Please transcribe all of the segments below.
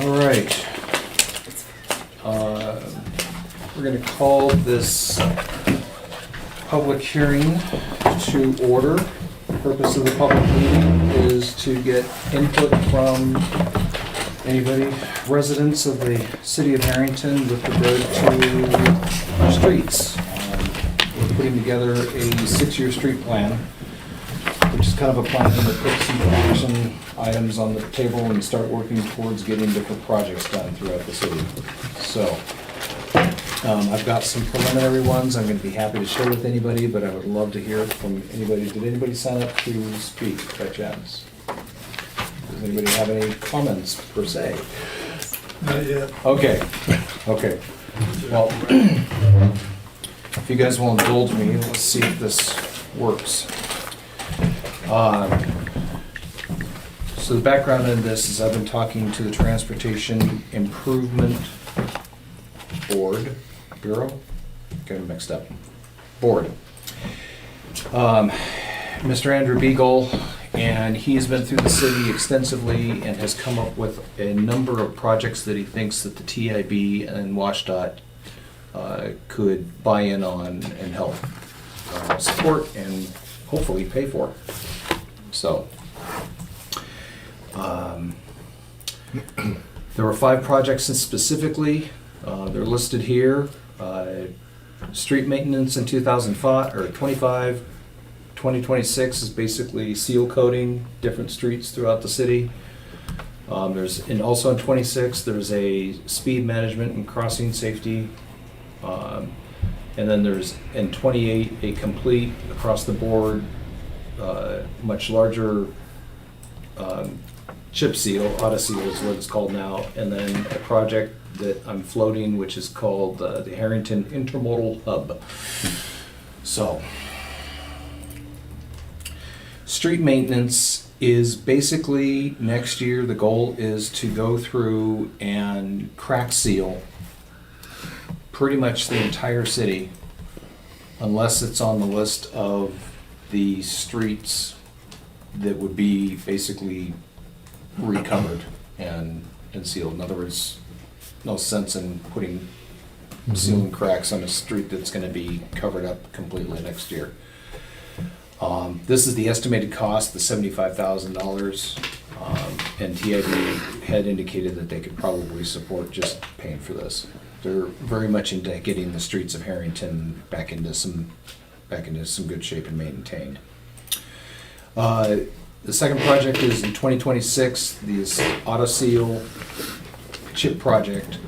All right. We're going to call this public hearing to order. The purpose of the public meeting is to get input from anybody, residents of the city of Harrington with regard to our streets. We're putting together a 6-year street plan, which is kind of a plan to put some action items on the table and start working towards getting different projects done throughout the city. So, I've got some preliminary ones I'm going to be happy to share with anybody, but I would love to hear from anybody. Did anybody sign up to speak by chance? Does anybody have any comments per se? Not yet. Okay, okay. Well, if you guys will indulge me, let's see if this works. So the background in this is I've been talking to the Transportation Improvement Bureau, getting mixed up, Board. Mr. Andrew Beagle, and he's been through the city extensively and has come up with a number of projects that he thinks that the TIB and WashDOT could buy in on and help support and hopefully pay for. So, there were 5 projects specifically. They're listed here. Street maintenance in 2005 or 25. 2026 is basically seal coating different streets throughout the city. And also in 26 there's a speed management and crossing safety. And then there's in 28 a complete across the board much larger chip seal, auto seal is what it's called now, and then a project that I'm floating which is called the Harrington Intermodal Hub. So, street maintenance is basically next year the goal is to go through and crack seal pretty much the entire city unless it's on the list of the streets that would be basically recovered and sealed. In other words, no sense in putting sealing cracks on a street that's going to be covered up completely next year. This is the estimated cost, the $75,000, and TIB had indicated that they could probably support just paying for this. They're very much into getting the streets of Harrington back into some good shape and maintained. The second project is in 2026, this auto seal chip project,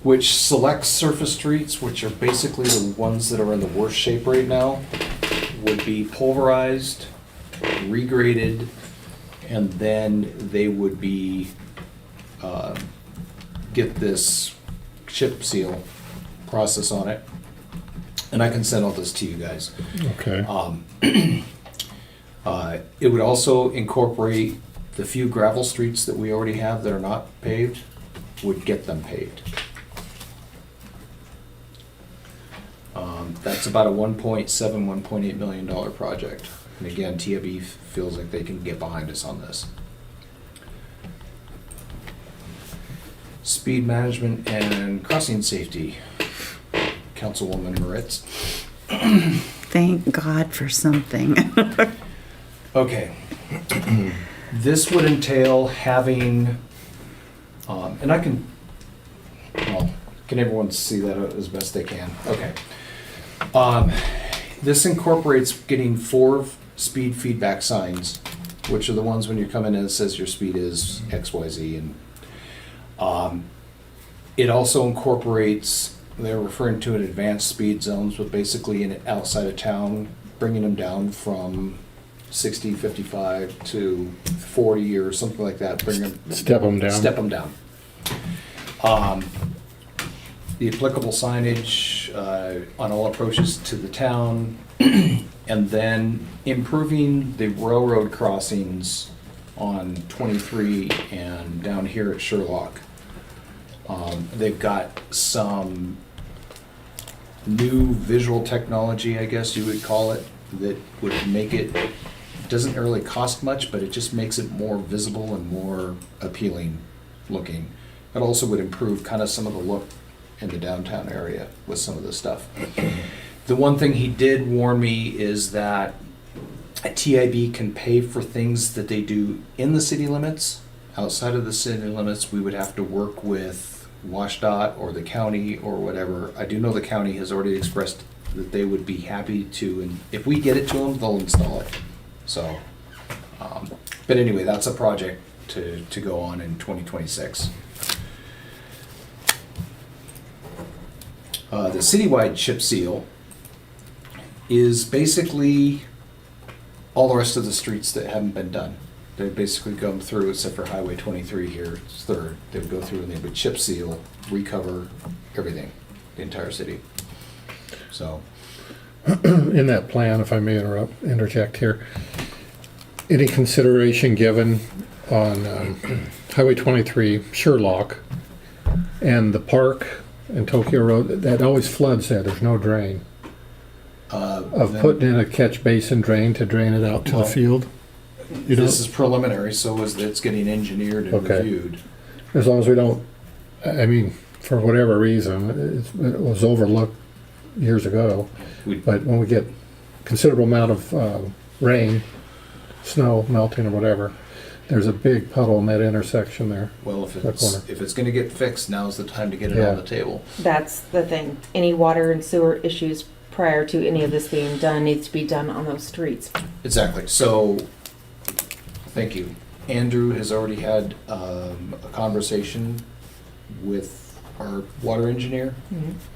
which selects surface streets, which are basically the ones that are in the worst shape right now, would be pulverized, regraded, and then they would be get this chip seal process on it. And I can send all this to you guys. Okay. It would also incorporate the few gravel streets that we already have that are not paved, would get them paved. That's about a $1.8 million project. And again, TIB feels like they can get behind us on this. Speed management and crossing safety, Councilwoman Moritz. Thank God for something. Okay. This would entail having, and I can, well, can everyone see that as best they can? Okay. This incorporates getting 4 speed feedback signs, which are the ones when you come in and it says your speed is XYZ. And it also incorporates, they're referring to an advanced speed zones, but basically in outside of town, bringing them down from 60, 55 to 40 or something like that. Bring them, Step them down. Step them down. The applicable signage on all approaches to the town, and then improving the railroad crossings on 23 and down here at Sherlock. They've got some new visual technology, I guess you would call it, that would make it, doesn't really cost much, but it just makes it more visible and more appealing looking. It also would improve kind of some of the look in the downtown area with some of this stuff. The one thing he did warn me is that TIB can pay for things that they do in the city limits. Outside of the city limits, we would have to work with WashDOT or the county or whatever. I do know the county has already expressed that they would be happy to, and if we get it to them, they'll install it. So, but anyway, that's a project to go on in 2026. The citywide chip seal is basically all the rest of the streets that haven't been done. They basically come through, except for Highway 23 here, it's third. They would go through and they would chip seal, recover everything, the entire city. So, In that plan, if I may interject here, any consideration given on Highway 23, Sherlock, and the park and Tokyo Road, that always floods there, there's no drain. Of then- putting in a catch basin drain to drain it out to the Well, field? You this don't, is preliminary, so is it's getting engineered and Okay. reviewed. as long as we don't, I mean, for whatever reason, it was overlooked years ago. We- But when we get considerable amount of rain, snow melting or whatever, there's a big puddle in that intersection there. Well, if That corner. it's gonna get fixed, now's the time to get it Yeah. on the table. That's the thing. Any water and sewer issues prior to any of this being done needs to be done on those streets. Exactly. So, thank you. Andrew has already had a conversation with our water engineer,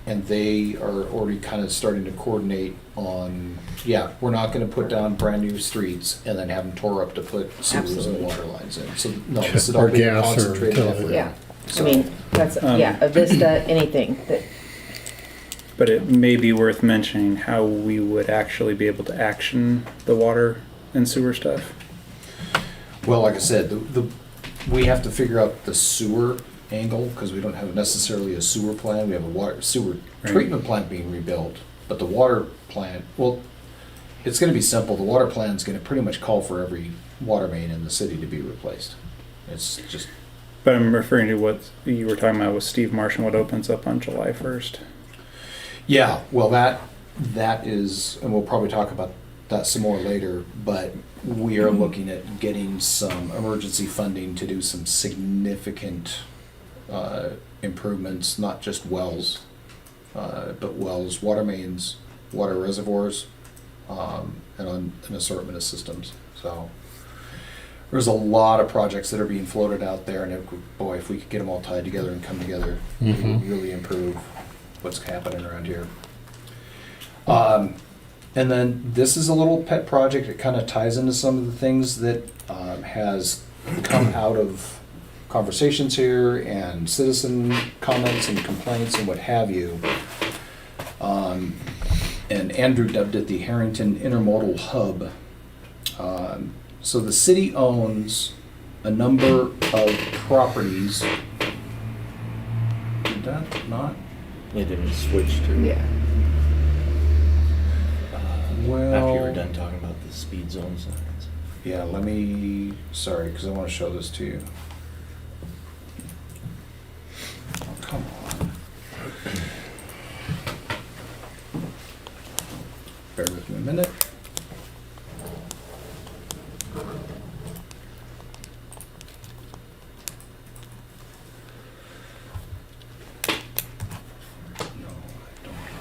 and they are already kind of starting to coordinate on, yeah, we're not gonna put down brand-new streets and then have them tore up to put sewers and Absolutely. water lines in. So, no, this is all Or being gas or concentrated utility. effort. Yeah. So- I mean, that's, yeah, a Vista, anything that, But it may be worth mentioning how we would actually be able to action the water and sewer stuff. Well, like I said, we have to figure out the sewer angle, because we don't have necessarily a sewer plant, we have a sewer Right. treatment plant being rebuilt, but the water plant, well, it's gonna be simple, the water plant's gonna pretty much call for every water main in the city to be replaced. It's just, But I'm referring to what you were talking about with Steve Marsh and what opens up on July 1st. yeah, well, that is, and we'll probably talk about that some more later, but we are looking at getting some emergency funding to do some significant improvements, not just wells, but wells, water mains, water reservoirs, and on an assortment of systems. So there's a lot of projects that are being floated out there, and boy, if we could get them all tied together and come together, it would really improve what's happening around here. And then this is a little pet project. It kind of ties into some of the things that has come out of conversations here and citizen comments and complaints and what have you. And Andrew dubbed it the Harrington Intermodal Hub. So the city owns a number of properties. Did that not? It didn't switch to, yeah. Well, after you were done talking about the speed zone signs. yeah, let me, sorry, because I want to show this to you. Oh, come on. Bear with me a minute. No, I don't want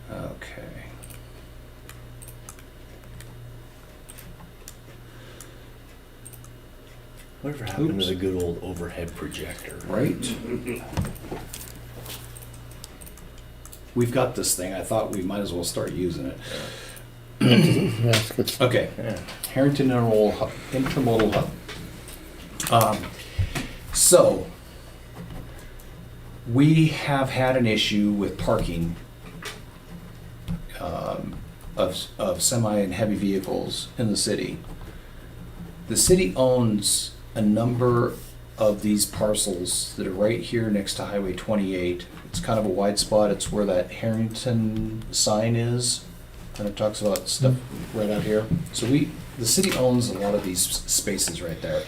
to. Okay. Whatever happened Oops. to the good old overhead projector? Right? We've got this thing. I thought we might as well start using it. Yes, good stuff. Okay. Yeah. Harrington Intermodal Hub. So, we have had an issue with parking of semi and heavy vehicles in the city. The city owns a number of these parcels that are right here next to Highway 28. It's kind of a wide spot. It's where that Harrington sign is. Kind of talks about stuff right out here. So the city owns a lot of these spaces right there.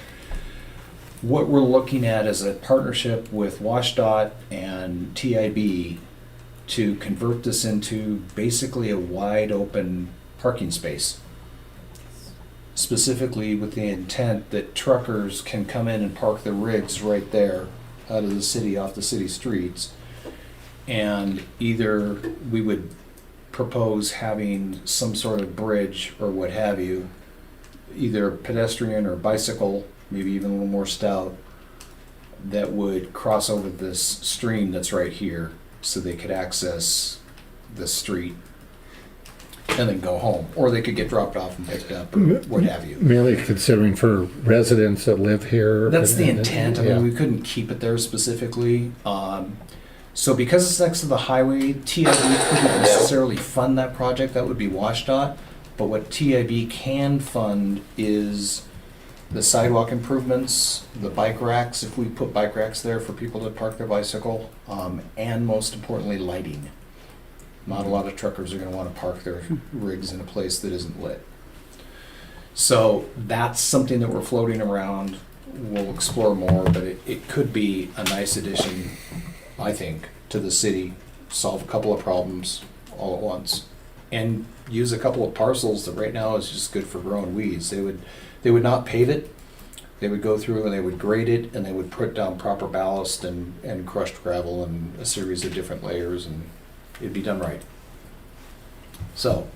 What we're looking at is a partnership with WashDOT and TIB to convert this into basically a wide open parking space. Specifically with the intent that truckers can come in and park their rigs right there out of the city, off the city streets. And either we would propose having some sort of bridge or what have you, either pedestrian or bicycle, maybe even a little more stout, that would cross over this stream that's right here so they could access the street and then go home. Or they could get dropped off and picked up or what have you. Mainly considering for residents that live here. That's the and- intent. I yeah. mean, we couldn't keep it there specifically. So because it's next to the highway, TIB couldn't necessarily fund that project. That would be WashDOT. But what TIB can fund is the sidewalk improvements, the bike racks, if we put bike racks there for people to park their bicycle, and most importantly, lighting. Not a lot of truckers are gonna wanna park their rigs in a place that isn't lit. So that's something that we're floating around. We'll explore more, but it could be a nice addition, I think, to the city, solve a couple of problems all at once, and use a couple of parcels that right now is just good for growing weeds. They would not pave it. They would go through and they would grade it and they would put down proper ballast and crushed gravel and a series of different layers, and it'd be done right. So,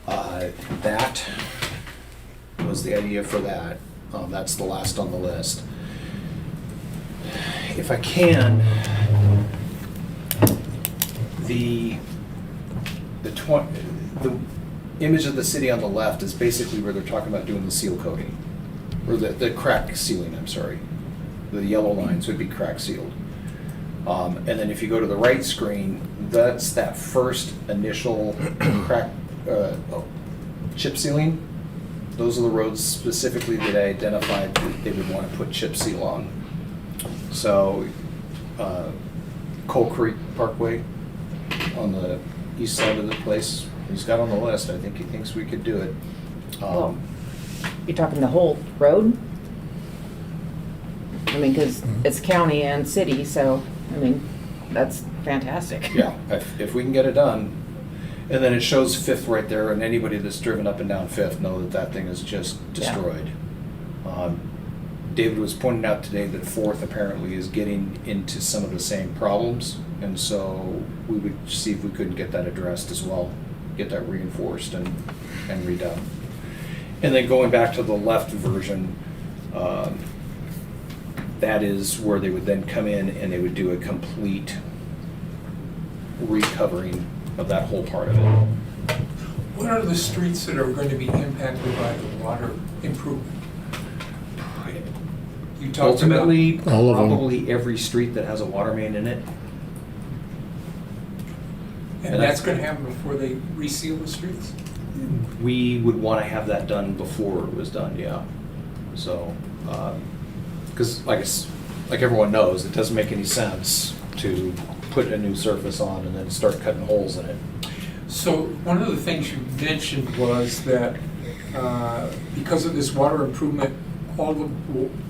that was the idea for that. That's the last on the list. If I can, the image of the city on the left is basically where they're talking about doing the seal coating, or the crack sealing, I'm sorry. The yellow lines would be crack sealed. And then if you go to the right screen, that's that first initial crack, chip sealing. Those are the roads specifically that I identified that they would want to put chip seal on. So, Coal Creek Parkway on the east side of the place, he's got on the list. I think he thinks we could do it. Well, You're talking the whole road? I mean, because it's county and city, so, I mean, that's fantastic. Yeah, if we can get it done. And then it shows Fifth right there, and anybody that's driven up and down Fifth know that that thing is just destroyed. David was pointing out today that Fourth apparently is getting into some of the same problems, and so we would see if we couldn't get that addressed as well, get that reinforced and redone. And then going back to the left version, that is where they would then come in and they would do a complete recovering of that whole part of it. What are the streets that are going to be impacted by the water improvement? You talked about, Ultimately, All of them. probably every street that has a water main in it. and that's going to happen before they reseal the streets? We would want to have that done before it was done, yeah. So, because like everyone knows, it doesn't make any sense to put a new surface on and then start cutting holes in it. So one of the things you mentioned was that because of this water improvement, all the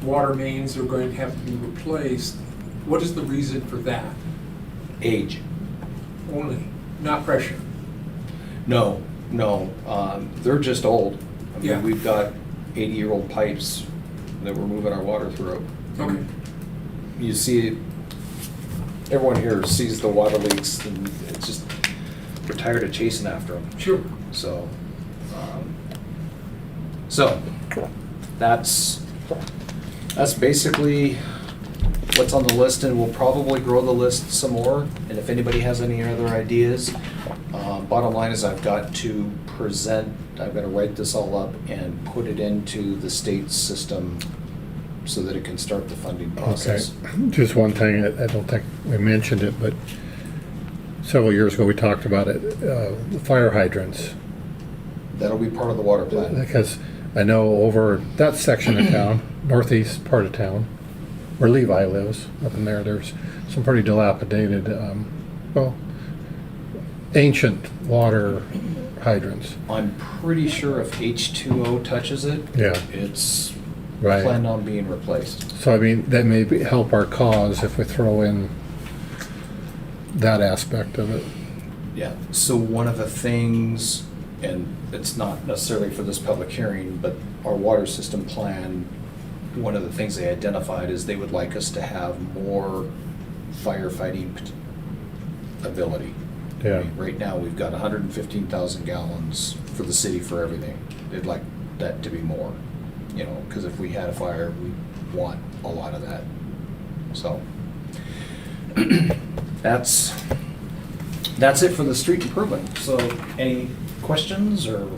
water mains are going to have to be replaced. What is the reason for that? Age. Only, not pressure. No, they're just old. I mean, Yeah. we've got 80-year-old pipes that we're moving our water through. Okay. You see, everyone here sees the water leaks, and it's just, we're tired of chasing after them. Sure. So, that's basically what's on the list, and we'll probably grow the list some more. And if anybody has any other ideas, bottom line is I've got to write this all up and put it into the state system so that it can start the funding Okay, process. just one thing, I don't think we mentioned it, but several years ago we talked about it, the fire hydrants. That'll be part of the water plan. Because I know over that section of town, northeast part of town, where Levi lives, up in there, there's some pretty dilapidated, well, ancient water hydrants. I'm pretty sure if H2O touches it, Yeah, it's right. planned on being replaced. So I mean, that may help our cause if we throw in that aspect of it. Yeah, so one of the things, and it's not necessarily for this public hearing, but our water system plan, one of the things they identified is they would like us to have more firefighting ability. I Yeah. mean, right now, we've got 115,000 gallons for the city for everything. They'd like that to be more, you know, because if we had a fire, we want a lot of that. So, that's it for the street improvement. So, any questions or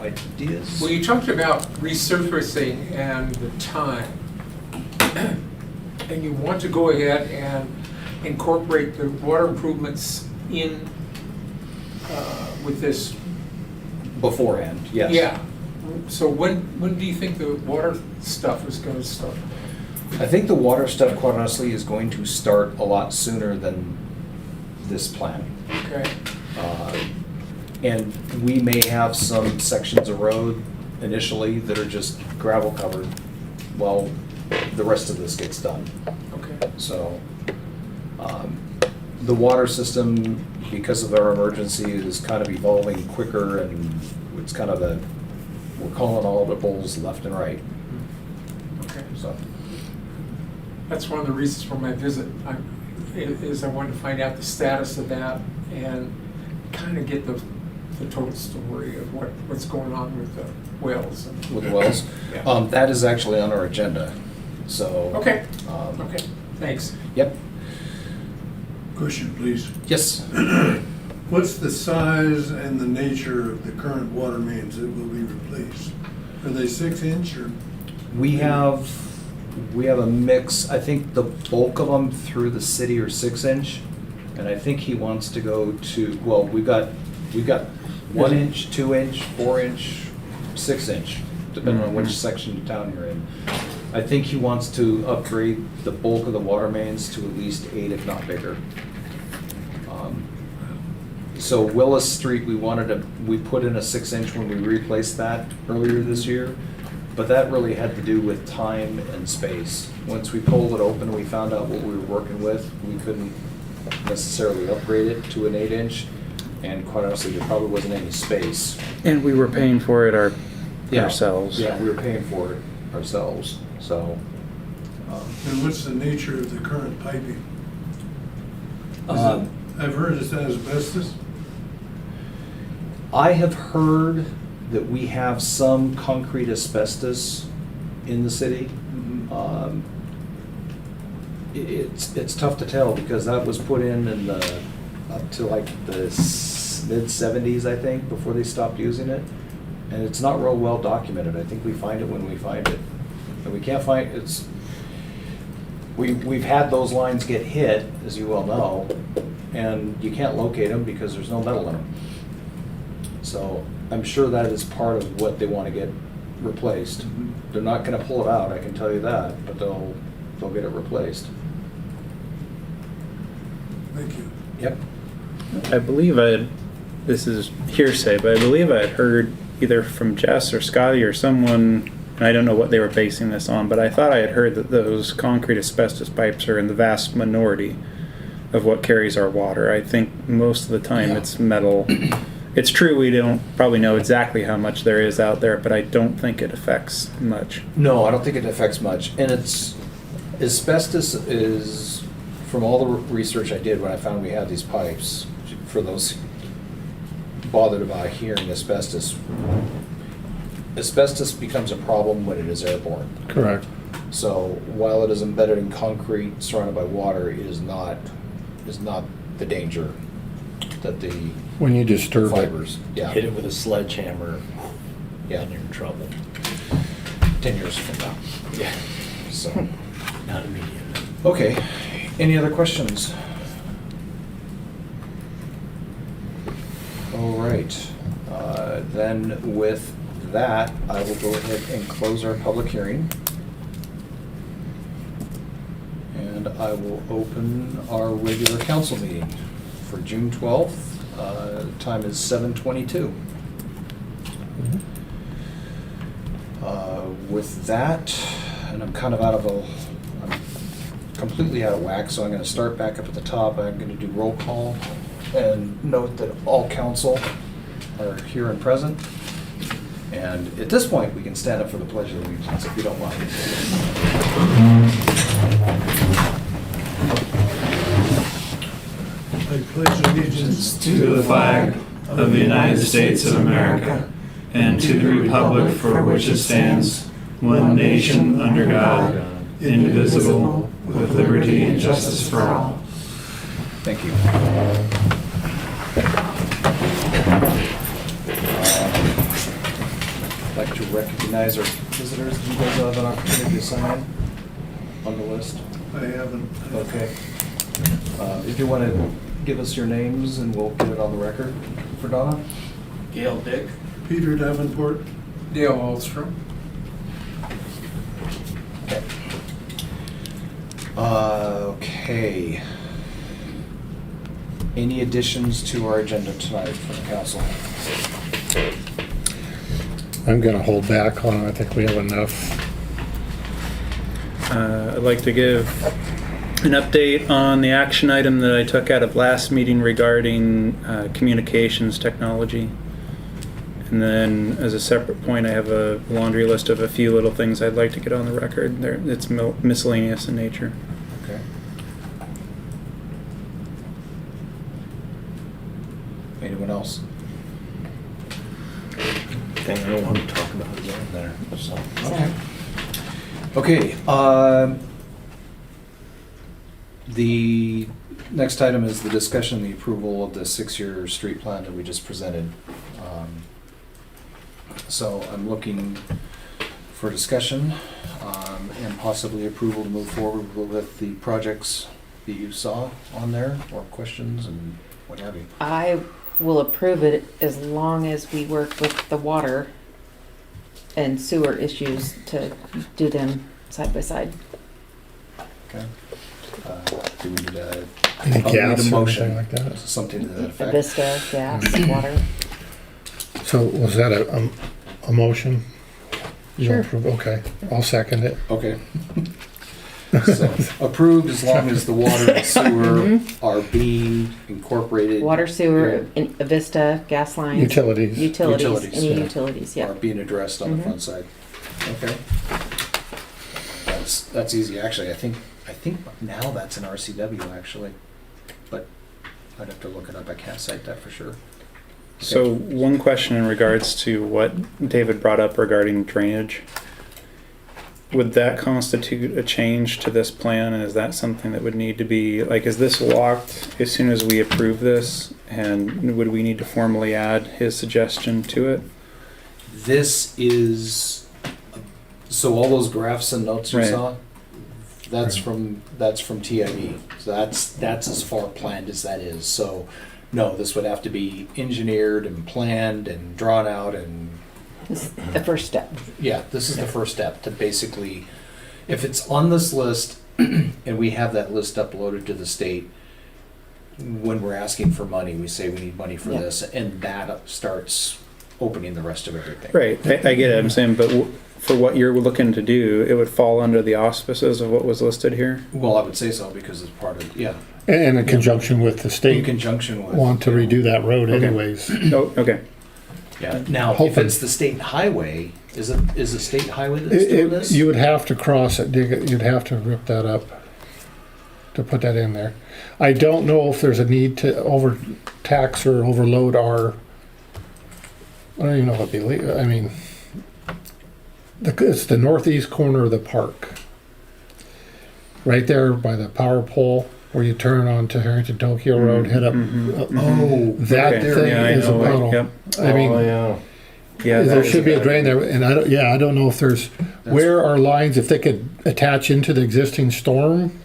ideas? Well, you talked about resurfacing and the time. And you want to go ahead and incorporate the water improvements in with this. Beforehand, yes. Yeah. So when do you think the water stuff is going to start? I think the water stuff, quite honestly, is going to start a lot sooner than this plan. Okay. And we may have some sections of road initially that are just gravel covered while the rest of this gets done. Okay. So, the water system, because of our emergency, is kind of evolving quicker, and it's kind of we're calling all the bulls left and right, Okay. so. That's one of the reasons for my visit. I wanted to find out the status of that and kind of get the total story of what's going on with the wells. With wells. Yeah. That is actually on our agenda, so. Okay. um, Okay, thanks. Yep, Question, please. yes. What's the size and the nature of the current water mains that will be replaced? Are they 6-inch or? We have a mix, I think the bulk of them through the city are 6-inch, and I think he wants to go to, well, we've got 1-inch, 2-inch, 4-inch, 6-inch, depending on which section of town you're in. I think he wants to upgrade the bulk of the water mains to at least 8, if not bigger. So Willis Street, we put in a 6-inch when we replaced that earlier this year, but that really had to do with time and space. Once we pulled it open, we found out what we were working with. We couldn't necessarily upgrade it to an 8-inch, and quite honestly, there probably wasn't any space. And we were paying for it ourselves. Yeah, we were paying for it ourselves, so. And what's the nature of the current piping? um, I've heard it's asbestos. I have heard that we have some concrete asbestos in the city. It's tough to tell because that was put in the, up to like the mid-70s, I think, before they stopped using it. And it's not real well documented. I think we find it when we find it. And we can't find, we've had those lines get hit, as you well know, and you can't locate them because there's no metal in them. So I'm sure that is part of what they want to get replaced. They're not gonna pull it out, I can tell you that, but they'll get it replaced. Thank you. Yep. I believe this is hearsay, but I believe I had heard either from Jess or Scotty or someone, and I don't know what they were basing this on, but I thought I had heard that those concrete asbestos pipes are in the vast minority of what carries our water. I think most of the time Yeah. it's metal. It's true we don't probably know exactly how much there is out there, but I don't think it affects much. No, I don't think it affects much. And asbestos is, from all the research I did when I found we had these pipes, for those bothered about hearing asbestos becomes a problem when it is airborne. Correct. So while it is embedded in concrete surrounded by water, it is not the danger that the When you disturb it. fibers. Yeah, Hit it with a sledgehammer, yeah, and you're in trouble. 10 years from now. Yeah. So, Not immediately. okay. Any other questions? All right. Then with that, I will go ahead and close our public hearing. And I will open our regular council meeting for June 12th. Time is 7:22. With that, and I'm completely out of whack, so I'm going to start back up at the top. I'm going to do roll call and note that all council are here and present. And at this point, we can stand up for the Pledge of Allegiance if you don't mind. I pledge allegiance to the flag of the United States of America and to the republic for which it stands, one nation under God, indivisible, with liberty and justice for all. Thank you. I'd like to recognize our visitors. Do you guys have an opportunity to sign in on the list? I haven't. Okay. If you want to give us your names and we'll get it on the record for Donna. Gail Dick. Peter Davenport. Dale Alstrom. Okay. Okay. Any additions to our agenda tonight from the council? I'm gonna hold back on it. I think we have enough. I'd like to give an update on the action item that I took out of last meeting regarding communications technology. And then as a separate point, I have a laundry list of a few little things I'd like to get on the record. It's miscellaneous in nature. Okay. Anyone else? Thing I don't want to talk about is in there, so. Okay, the next item is the discussion, the approval of the 6-year street plan that we just presented. So I'm looking for discussion and possibly approval to move forward with the projects that you saw on there, or questions and what have you. I will approve it as long as we work with the water and sewer issues to do them side by side. Okay. Do we need a, Any I'll need a gas or motion. anything like that? Something to that effect? Vista, gas, water. So was that a motion? You Sure. approve? Okay, I'll second it. Okay. So, approved as long as the water and sewer are being incorporated. Water, sewer, and Vista, gas lines. Utilities. Utilities, Utilities, any yeah. utilities, Are yeah. being addressed on the Mhm. front side. Okay. That's easy, actually. I think now that's an RCW, actually. But I'd have to look it up. I can't cite that for sure. So one question in regards to what David brought up regarding drainage. Would that constitute a change to this plan? And is that something that would need to be, like, is this locked as soon as we approve this? And would we need to formally add his suggestion to it? This is, so all those graphs and notes you Right. saw, that's Right. from TID. So that's as far planned as that is. So no, this would have to be engineered and planned and drawn out, and This is the first step. yeah, this is the first step to basically, if it's on this list and we have that list uploaded to the state, when we're asking for money, we say we need money for Yeah. this, and that starts opening the rest of everything. Right, I get it, I'm saying, but for what you're looking to do, it would fall under the auspices of what was listed here? Well, I would say so because it's part of, yeah, And in conjunction with the in state, conjunction with. want to redo that road Okay. anyways. Oh, okay. Yeah, now, if Hoping. it's the state highway, is it state highway that's doing this? You would have to cross it, dig it, you'd have to rip that up to put that in there. I don't know if there's a need to overtax or overload our, I don't even know if it'd be legal, I mean, it's the northeast corner of the park. Right there by the power pole where you turn onto Harrington Tokyo Road, head up. Oh, That Okay, thing yeah, I is a know, like, puddle. yep. I mean, Oh, yeah. Yeah, there that should is be a bad. drain there, and I don't know if there's, where are lines, if they could attach into the existing storm?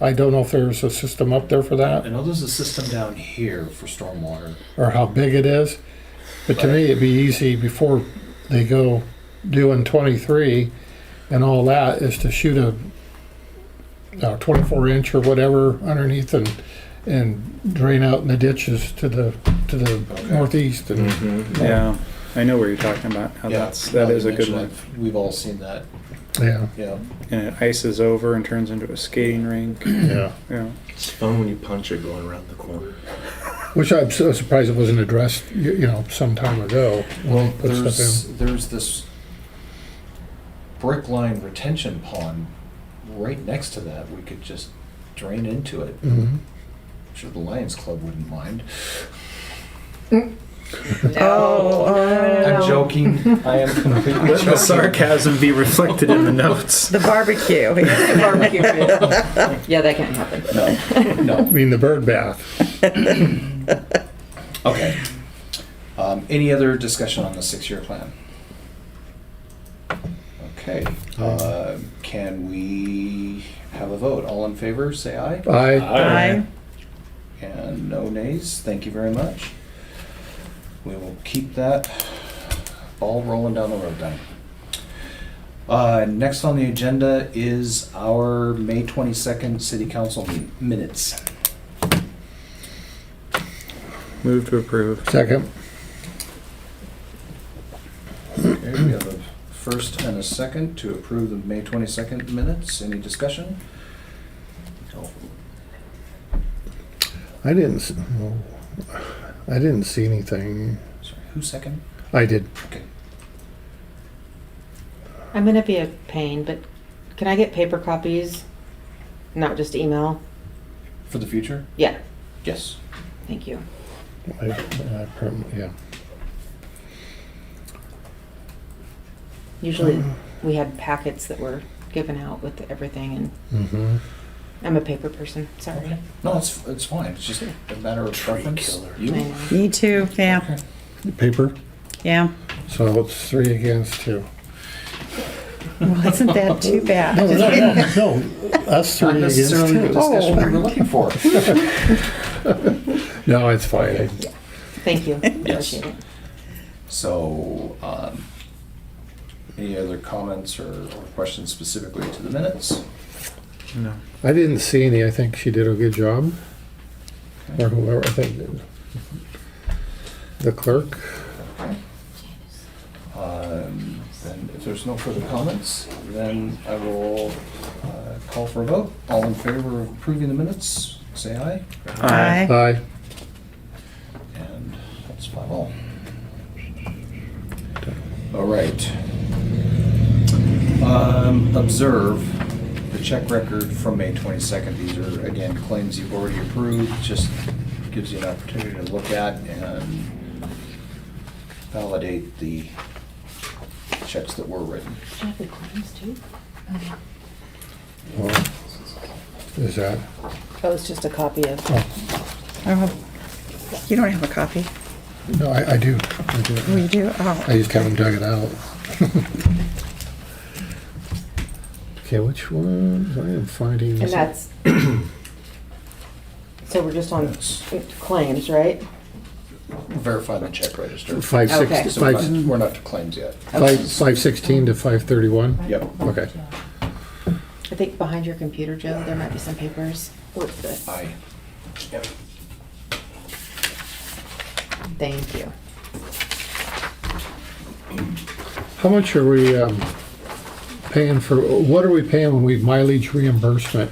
I don't know if there's a system up there for I that, know there's a system down here for stormwater. or how big it is. But to me, it'd be easy before they go doing 23 and all that, is to shoot 24 inch or whatever underneath and drain out in the ditches to the northeast and Yeah, I know where you're talking about. How Yeah, that now is you a good mention one. it, we've all seen that, yeah, yeah. And it ices over and turns into a skating rink. yeah. Yeah. It's fun when you punch it going around the corner. Which I'm so surprised it wasn't addressed, you know, some time ago. when Well, we put stuff there's this brick line retention pond right next to that. We could just drain into it. in. Mhm. I'm sure the Lions Club wouldn't mind. Oh, I'm joking. I am completely Let the joking. sarcasm be reflected in the notes. the barbecue. Barbecue pit. Yeah, that can't happen. No, I no. mean, the bird bath. Okay. Any other discussion on the 6-year plan? Okay. Can we have a vote? All in favor, say aye. Aye. And no nays. Thank you very much. We will keep that ball rolling down the road then. Next on the agenda is our May 22nd City Council minutes. Move to approve. Second. Okay, we have a first and a second to approve the May 22nd minutes. Any discussion? No. I didn't see anything. Sorry, who second? I did. Okay. I'm gonna be a pain, but can I get paper copies? Not just email? For the future? Yeah, Yes. thank you. Yeah. Usually, we had packets that were given out with everything, and Mm-hmm. I'm a paper person, sorry. No, it's fine. It's just a matter of preference. I You? know. Me too, yeah, Okay. Paper. yeah. So it's 3 against 2. Well, isn't that too bad? No, us 3 Not against necessarily the 2. discussion we were looking for. No, it's fine. Thank you, appreciate it. So, any other comments or questions specifically to the minutes? No. I didn't see any. I think she did a good job. Or whoever, I think the clerk. Then if there's no further comments, then I will call for a vote. All in favor of approving the minutes, say aye. Aye. Aye. And that's 5-all. All right. Observe the check record from May 22nd. These are, again, claims you've already approved. Just gives you an opportunity to look at and validate the checks that were written. Should I have the claims too? Well, is that? Oh, it's just a copy of. Oh, you don't have a copy? No, I do. Oh, you do? Oh. I just haven't dug it out. Okay, which ones? I am finding. And that's. So we're just on Yes. claims, right? Verify the check register. 560 Okay. So we're not to claims yet. 516 to 531? Yep. Okay. I think behind your computer, Joe, there might be some papers. What's this? Aye. Yep. Thank you. How much are we paying for, what are we paying when we mileage reimbursement?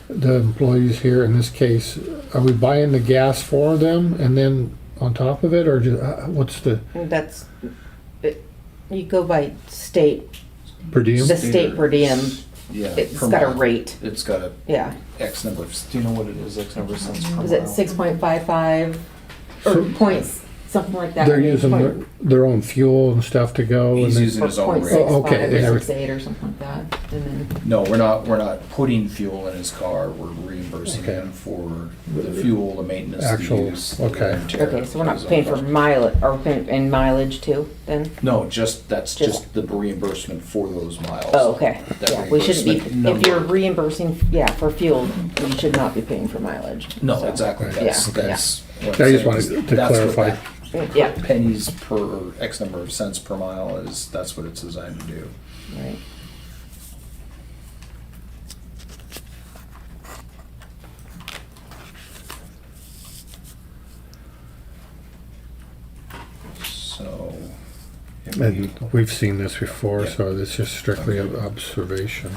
The employees here, in this case, are we buying the gas for them and then on top of it, or just, what's the That's, you go by state, per diem? the state per diem. Yeah. It's per got a mile. rate, It's got a yeah. X number of, do you know what it is, X number of cents per mile? Is it 6.55 or points, something like that? They're using their own fuel and stuff to go? He's and then- using his own Point rate. Oh, okay, 65 and or everything. 68 or something like that, and then, No, we're not putting fuel in his car, we're reimbursing Okay. him for the fuel, the maintenance, the Actual- use. the okay. wear and tear okay, so we're of not his paying own for car. mileage, or paying in mileage too, then? No, that's Just- just the reimbursement for those miles. Oh, okay, That yeah, we shouldn't be, reimbursement if you're number. reimbursing, yeah, for fuel, you should not be paying for mileage. No, So, exactly, Yeah, that's what I'm I just saying wanted is to that's what clarify. that yeah, pennies per X number of cents per mile is, that's what it's designed to do. right. And we've seen this before, so it's just strictly an observation.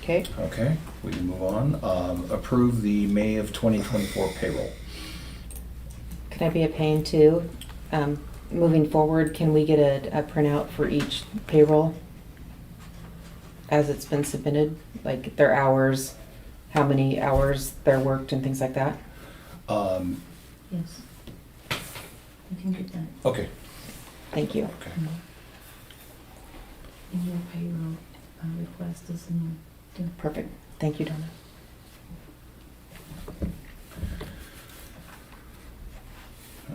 Okay, Okay, we can move on. Approve the May of 2024 payroll. can I be a pain too? Moving forward, can we get a printout for each payroll? As it's been submitted, like their hours, how many hours they're worked and things like that? Yes. We can get that Okay, Thank you. okay. in your payroll request is in your. Perfect. Thank you, Donna.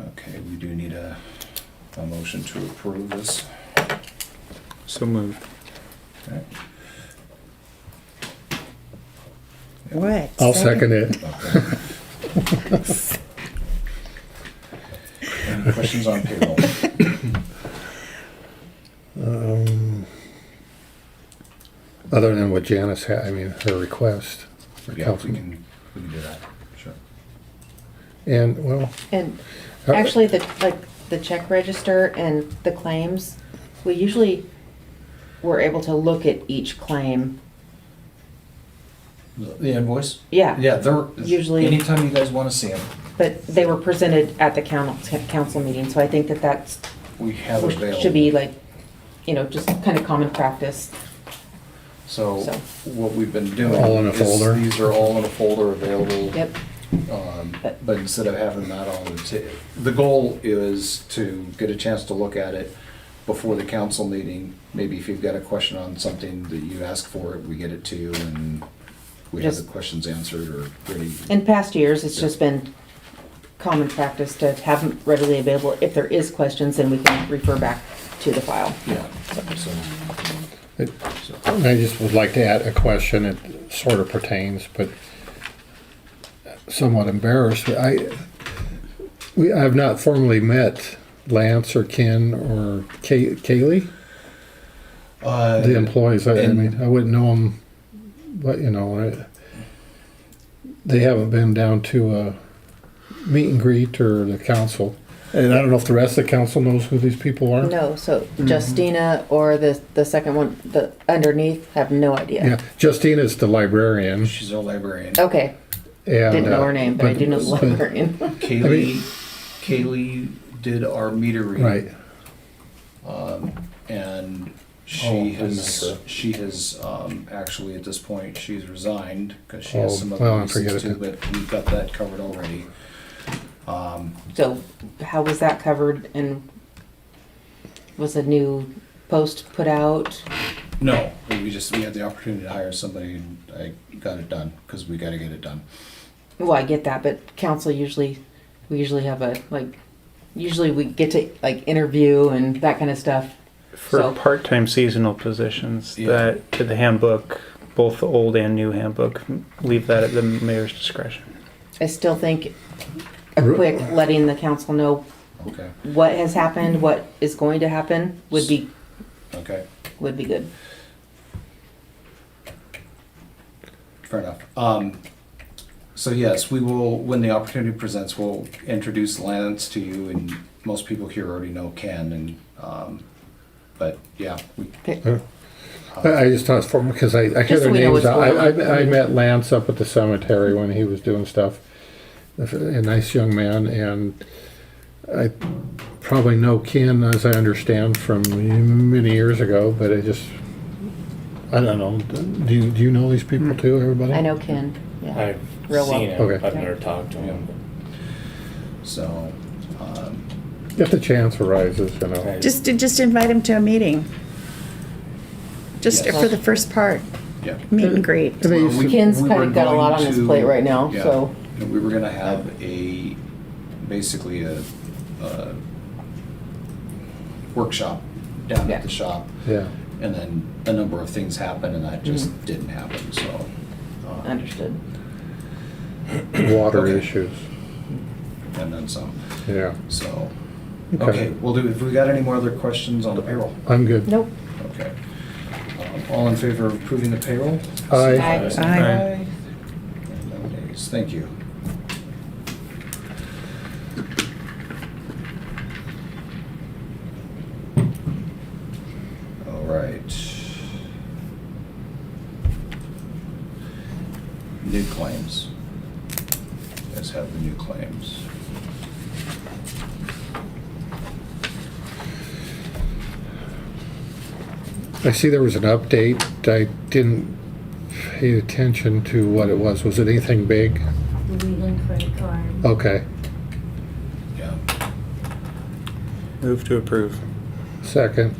Okay, we do need a motion to approve this. So moved. Okay. What? I'll second it. Okay. Any questions on payroll? Other than what Janice had, I mean, her request. for Yeah, council. we can do that, sure. And, well, And Uh, actually, the check register and the claims, we usually were able to look at each claim. The invoice? Yeah. Yeah, they're, Usually- anytime you guys want to see them, But they were presented at the council meeting, so I think that's, we have available. should be like, just kind of common practice. So So. what we've been doing. All in a is folder? These are all in a folder available. Yep. But instead of having that on the goal is to get a chance to look at it before the council meeting. Maybe if you've got a question on something that you ask for it, we get it to you and we have the Just- questions answered or ready. In past years, it's just been common practice to have them readily available. If there is questions, then we can refer back to the file. Yeah, so, I just would like to add a question. It sort of pertains, but somewhat embarrassed. I have not formally met Lance or Ken or Kaylee, the employees. I mean, I wouldn't know them, but they haven't been down to a meet and greet or the council. And I don't know if the rest of the council knows who these people are. No, so Justina or the second one, the underneath, have no idea. Yeah, Justina's the librarian. she's a librarian. Okay, And, didn't know her name, but I do know the but- librarian. Kaylee did our meter reading. Right. And Oh, I met her. she has, actually at this point, she's resigned because she Oh, has some well, other I forget reasons it too, but we've got that covered already. So how was that covered, and was a new post put out? No, we had the opportunity to hire somebody and I got it done because we got to get it done. Well, I get that, but council we usually have usually we get to interview and that kind of stuff. For So- part-time seasonal positions, Yeah. that to the handbook, both the old and new handbook, leave that at the mayor's discretion. I still think a quick letting the council know Okay, what has happened, what is going to happen would be okay, good. fair enough. So yes, we will, when the opportunity presents, we'll introduce Lance to you and most people here already know Ken and, but yeah, we, I just thought it's formal because I hear Just so their we know names. what's going on. I met Lance up at the cemetery when he was doing stuff. A nice young man, and I probably know Ken, as I understand, from many years ago. But I don't know. Do you know these people too? Everybody? I know Ken. Yeah. I've Real well. seen him. Okay. I've never talked to him. so, If the chance arises, Okay. Just invite him to a meeting. Just Yes. for the first part, yeah. meet and greet. And they Well, used to- Ken's we kind were of got a lot on going his to- plate right now, yeah, so and we were gonna have basically a workshop down Yeah. at the shop. yeah. And then a number of things happened and that just didn't happen, so. understood. Water Okay. issues. And then some, Yeah. so. Okay. Okay, we'll do, if we got any more other questions on the payroll? I'm good. Nope. Okay. All in favor of approving the payroll? Aye. Aye. Aye. No nays. Thank you. new claims. You guys have the new claims. I see there was an update. I didn't pay attention to what it was. Was it anything big? The Wheeling credit card. Okay, Yeah. Move to approve. second.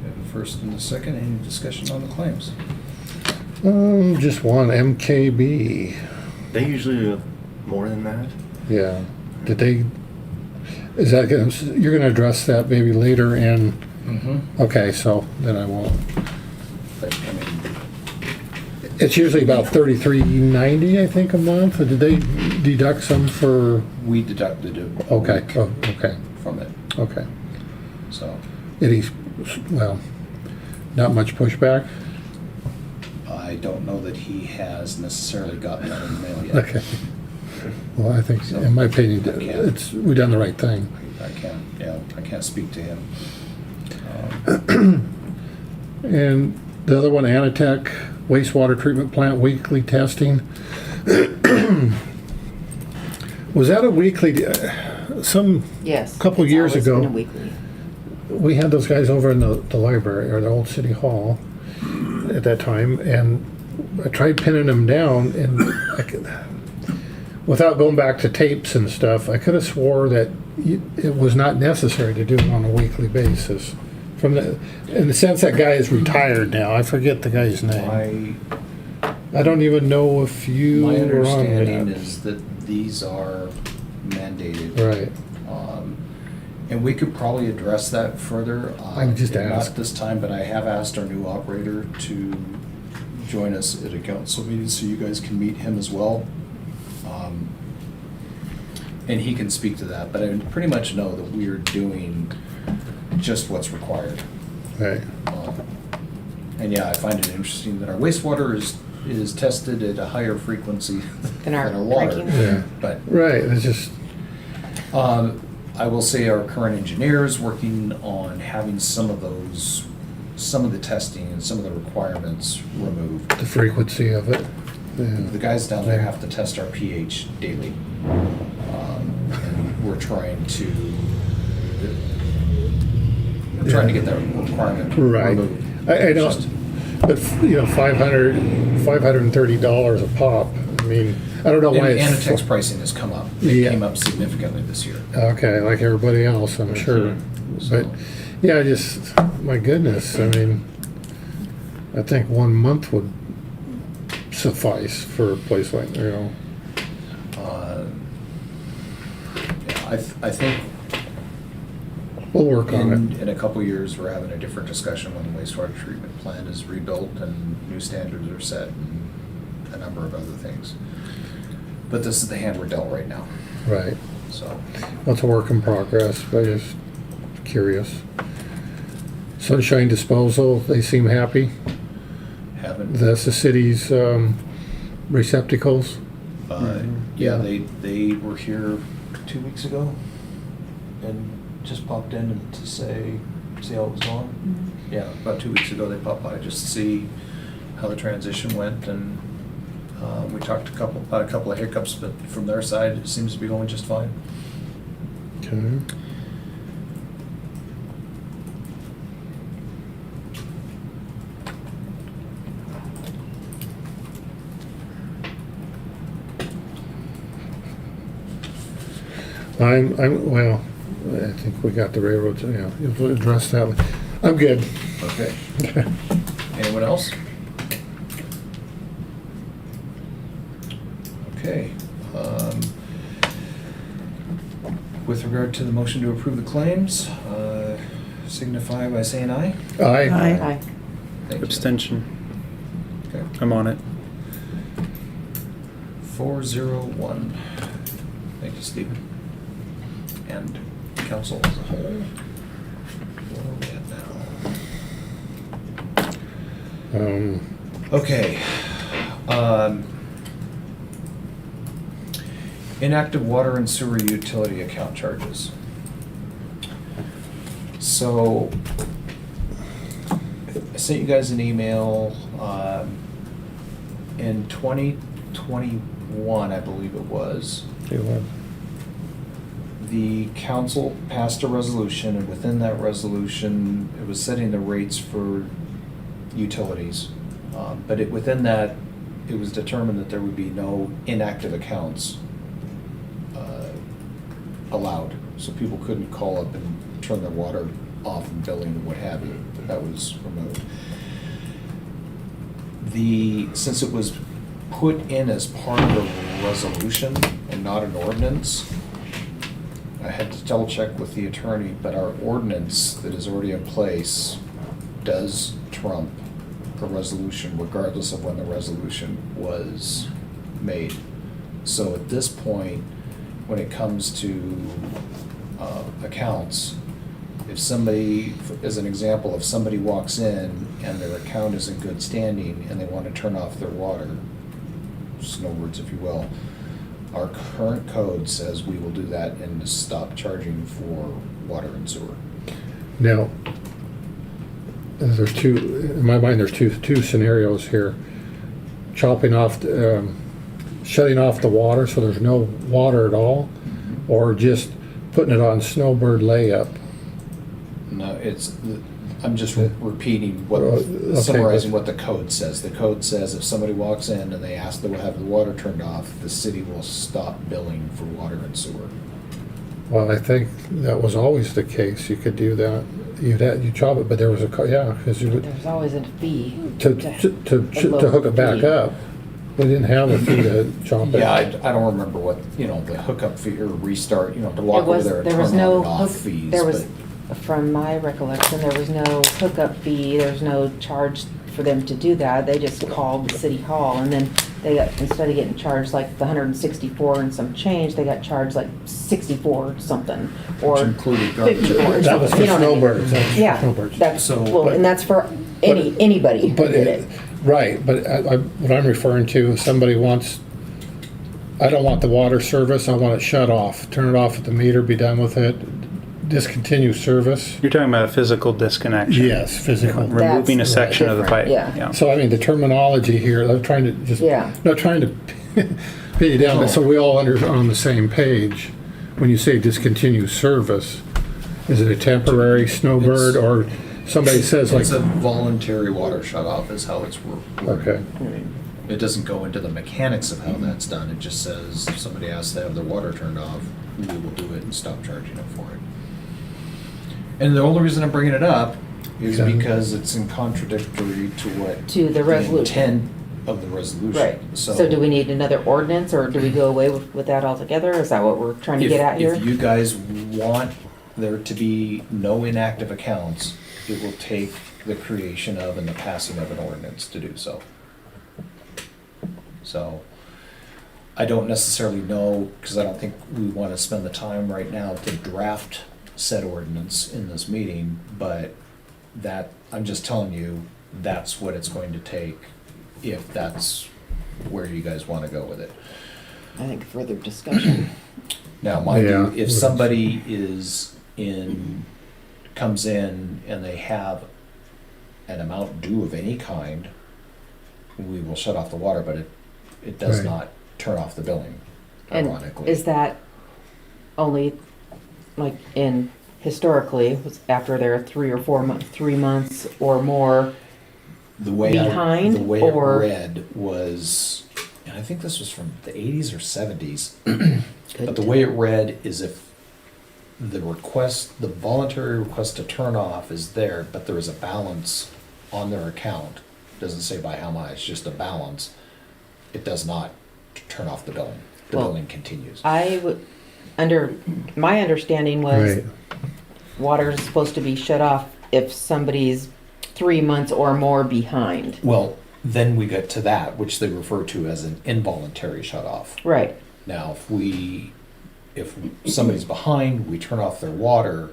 We have a first and a second. Any discussion on the claims? Just one, MKB. They usually do more than that. Yeah. Did they, is that, you're gonna address that maybe later and, Mm-hmm. okay, so then I won't. But, I mean, It's usually about $33.90, I think, a month. Did they deduct some for, we deducted it. okay, oh, okay, From it, okay. so. Any, well, not much pushback? I don't know that he has necessarily gotten that in the mail yet. Okay. Well, I think, in my opinion, it's, we done the right thing. I can't speak to him. And the other one, Anatech wastewater treatment plant weekly testing. Was that a weekly, some, Yes. Couple it's years always been ago. a weekly. we had those guys over in the library, or the old city hall at that time, and I tried pinning them down, and I could, without going back to tapes and stuff, I could have swore that it was not necessary to do it on a weekly basis. From the, in the sense that guy is retired now, I forget the guy's name. I don't even know if you My were on understanding that. is that these are mandated. Right. And we could probably address that further. I would just ask. Not this time, but I have asked our new operator to join us at a council meeting so you guys can meet him as well. And he can speak to that, but I pretty much know that we are doing just what's required. Right. And yeah, I find it interesting that our wastewater is tested at a higher frequency Than our water. drinking. Yeah. But Right, it's just, I will say our current engineer is working on having some of the testing and some of the requirements removed. the frequency of it. The Yeah. guys down there have to test our pH daily. And we're trying to get that requirement Right. removed. I know, Just- but, $530 a pop. I mean, I don't know why And it's. Anatech's pricing has come up. It Yeah. came up significantly this year. Okay, like everybody else, I'm sure. So- But, yeah, just, my goodness, I mean, I think 1 month would suffice for a place like, Yeah, I think we'll work on it. in a couple of years, we're having a different discussion when the wastewater treatment plant is rebuilt and new standards are set and a number of other things. But this is the hand we're dealt right now, Right. so. Well, it's a work in progress, but just curious. Sunshine Disposal, they seem happy. Haven't, That's the city's receptacles. yeah, they were here 2 weeks ago and just popped in to see how it was going. Yeah, about 2 weeks ago, they popped by just to see how the transition went, and we talked about a couple of hiccups, but from their side, it seems to be going just fine. Okay. Well, I think we got the railroads, yeah, you'll address that one. I'm good. Okay. Anyone else? Okay. With regard to the motion to approve the claims, signify by saying aye. Aye. Aye. Thank you. Abstention. Okay. I'm on it. 401. Thank you, Stephen. And council as a whole. Where are we at now? Okay. Inactive water and sewer utility account charges. So, I sent you guys an email, in 2021, I believe it was. The council passed a resolution, and within that resolution, it was setting the rates for utilities. But within that, it was determined that there would be no inactive accounts allowed. So people couldn't call up and turn their water off and billing and what have you. That was removed. Since it was put in as part of a resolution and not an ordinance, I had to double check with the attorney, but our ordinance that is already in place does trump a resolution regardless of when the resolution was made. So at this point, when it comes to accounts, if somebody, as an example, if somebody walks in and their account is in good standing and they want to turn off their water, snowbirds if you will, our current code says we will do that and to stop charging for water and sewer. Now, there's two, in my mind, there's two scenarios here. Chopping off, shutting off the water so there's no water at all, or just putting it on snowbird layup. No, I'm just repeating Okay, summarizing but- what the code says. The code says if somebody walks in and they ask to have the water turned off, the city will stop billing for water and sewer. Well, I think that was always the case. You could do that. You chop it, but there was because you would, There's always a fee. to low hook it back fee. up. We didn't have a fee to chop it. Yeah, I don't remember what, the hookup fee or restart, to walk It over was, there and there turn was on no and off hook, fees. there was, but- from my recollection, there was no hookup fee, there was no charge for them to do that. They just called the city hall, and then they got, instead of getting charged like the 164 and some change, they got charged like 64 something, or Which included garbage. 54 or That was something, for you know what I mean? snowbirds. That was for Yeah, snowbirds. that's, So- well, and that's for anybody who But did it. right, but what I'm referring to, if somebody wants, I don't want the water service, I want it shut off. Turn it off at the meter, be done with it. Discontinue service. You're talking about a physical disconnection. Yes, physical. Removing a That's section of the pipe. different, yeah. So I mean, the terminology here, I'm trying to just, Yeah. not trying to pin you down, but so we all are on the same page. When you say discontinue service, is it a temporary snowbird, or somebody says like, It's a voluntary water shut off is how it's worded. okay, It doesn't go into the mechanics of how that's done. It just says if somebody asks to have their water turned off, we will do it and stop charging them for it. And the only reason I'm bringing it up is Okay. because it's in contradictory to what To the resolution. intent of the resolution. Right. So do we need another ordinance, or do we go away with that altogether? Is that what we're trying to get at here? If you guys want there to be no inactive accounts, it will take the creation of and the passing of an ordinance to do so. So, I don't necessarily know, because I don't think we want to spend the time right now to draft said ordinance in this meeting, but that, I'm just telling you, that's what it's going to take if that's where you guys want to go with it. I think further discussion. Now, mind you, Yeah. if somebody comes in and they have an amount due of any kind, we will shut off the water, but it does Right. not turn off the billing, And ironically. is that only, like, historically, was after they're 3 months or more? The way behind, the way or- it read was, and I think this was from the 80s or 70s, but the way it read is if the voluntary request to turn off is there, but there is a balance on their account, doesn't say by how much, just a balance, it does not turn off the billing. The Well, billing continues. I would, my understanding was right. water is supposed to be shut off if somebody's 3 months or more behind. Well, then we get to that, which they refer to as an involuntary shut off. Right. Now, if somebody's behind, we turn off their water,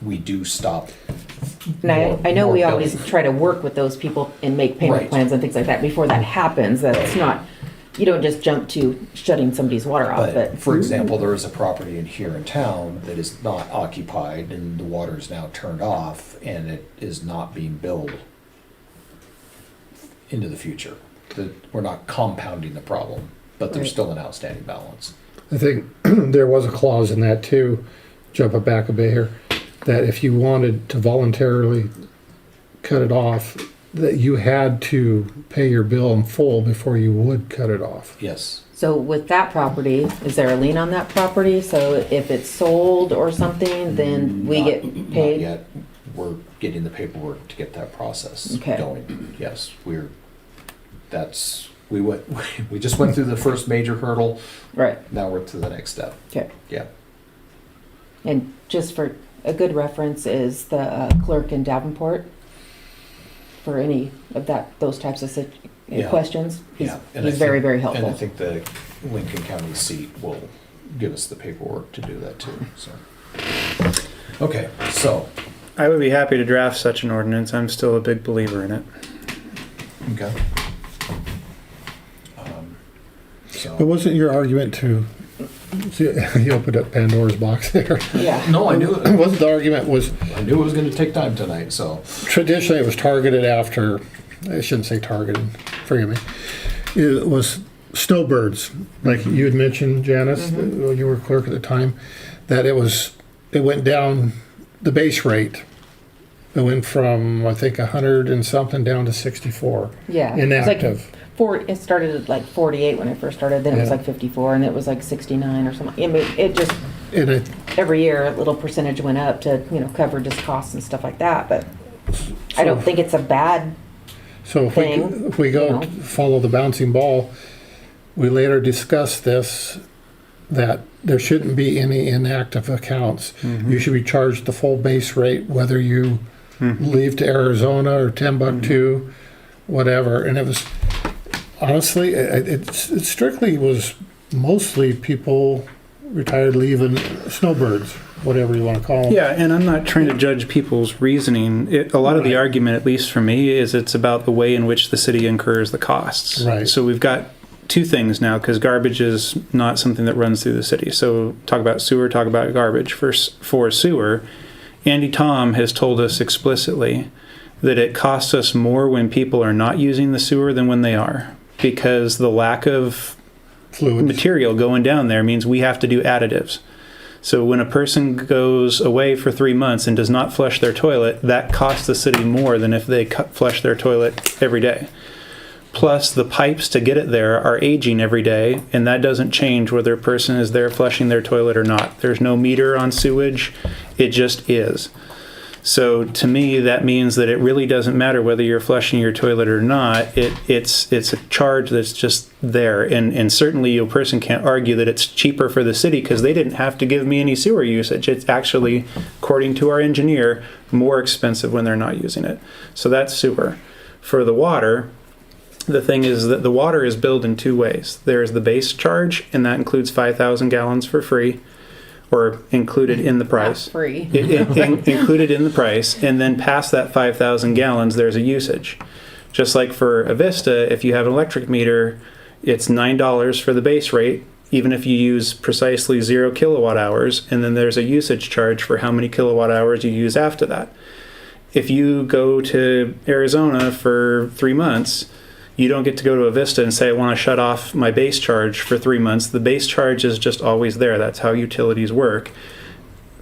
we do stop. And I know more we always billing. try to work with those people and make payment Right. plans and things like that before that happens. That's not you don't just jump to shutting somebody's water off, But but, for example, there is a property in here in town that is not occupied and the water is now turned off and it is not being billed into the future. We're not compounding the problem, but there's Right. still an outstanding balance. I think there was a clause in that too, jumping back a bit here, that if you wanted to voluntarily cut it off, that you had to pay your bill in full before you would cut it off. Yes. so with that property, is there a lien on that property? So if it's sold or something, then we Not- get paid? Not yet. We're getting the paperwork to get that process Okay. going. Yes, we just went through the first major hurdle. Right, Now we're to the next step. okay. Yeah. And just for a good reference is the clerk in Davenport for any of those types of Yeah. questions. He's, Yeah. And I he's very, think- very And I helpful. think the Lincoln County seat will give us the paperwork to do that too, so. Okay, so, I would be happy to draft such an ordinance. I'm still a big believer in it. okay. But So, wasn't your argument to, see, you opened up Pandora's box there. Yeah. no, I knew, Wasn't the argument was I knew it was gonna take time tonight, so. traditionally it was targeted after, I shouldn't say targeted, forgive me. It was snowbirds, like you had mentioned, Janice, when you were clerk at the time, that it went down the base rate. It went from, I think, 100 and something down to 64. Yeah. It was like Inactive. it started at like 48 when I first started, then it was Yeah. like 54, and it was like 69 or something. I mean, it just, And it, every year, a little percentage went up to, cover just costs and stuff like that, but I don't think it's a bad, so thing, if we go you know. follow the bouncing ball, we later discussed this, that there shouldn't be any inactive accounts. You should be charged the full base rate, whether you leave to Arizona or Timbuktu, whatever. And it was, honestly, it strictly was mostly people retired leaving snowbirds, whatever you want to call them. Yeah, and I'm not trying to judge people's reasoning. A lot of the Right. argument, at least for me, is it's about the way in which the city incurs the costs. Right. So we've got two things now, because garbage is not something that runs through the city. So talk about sewer, talk about garbage. For sewer, Andy Tom has told us explicitly that it costs us more when people are not using the sewer than when they are, because the lack of Fluids. material going down there means we have to do additives. So when a person goes away for 3 months and does not flush their toilet, that costs the city more than if they flush their toilet every day. Plus, the pipes to get it there are aging every day, and that doesn't change whether a person is there flushing their toilet or not. There's no meter on sewage, it just is. So to me, that means that it really doesn't matter whether you're flushing your toilet or not. It's a charge that's just there, and certainly a person can't argue that it's cheaper for the city because they didn't have to give me any sewer usage. It's actually, according to our engineer, more expensive when they're not using it. So that's sewer. For the water, the thing is that the water is billed in two ways. There's the base charge, and that includes 5,000 gallons for free, or included in the price. not free. Included in the price, and then past that 5,000 gallons, there's a usage. Just like for Avista, if you have an electric meter, it's $9 for the base rate, even if you use precisely 0 kilowatt hours, and then there's a usage charge for how many kilowatt hours you use after that. If you go to Arizona for 3 months, you don't get to go to Avista and say, I want to shut off my base charge for 3 months. The base charge is just always there. That's how utilities work.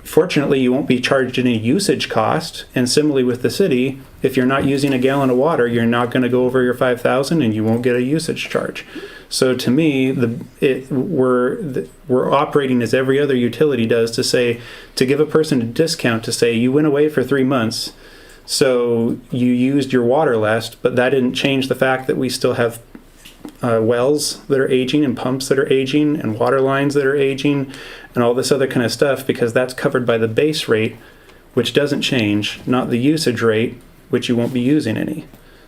Fortunately, you won't be charged any usage cost. And similarly with the city, if you're not using a gallon of water, you're not going to go over your 5,000 and you won't get a usage charge. So to me, we're operating as every other utility does to give a person a discount to say, you went away for 3 months. So you used your water less, but that didn't change the fact that we still have wells that are aging and pumps that are aging and water lines that are aging and all this other kind of stuff, because that's covered by the base rate, which doesn't change, not the usage rate, which you won't be using any.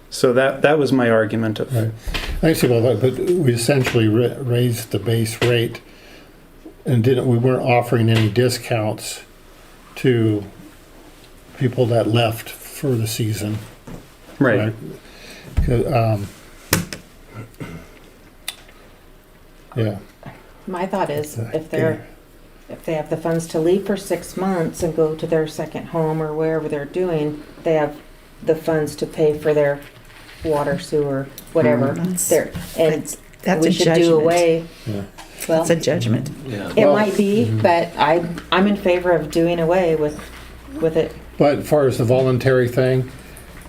So that was my argument of. Right. I see about that, but we essentially raised the base rate, and we weren't offering any discounts to people that left for the season. Right. Yeah. My thought is if they have the funds to leave for 6 months and go to their second home or wherever they're doing, they have the funds to pay for their water, sewer, whatever. That's- There, and That's we a should judgment. do away. Yeah. Well, That's a judgment. Yeah. it Well, might be, but I'm in favor of doing away with it. But as far as the voluntary thing,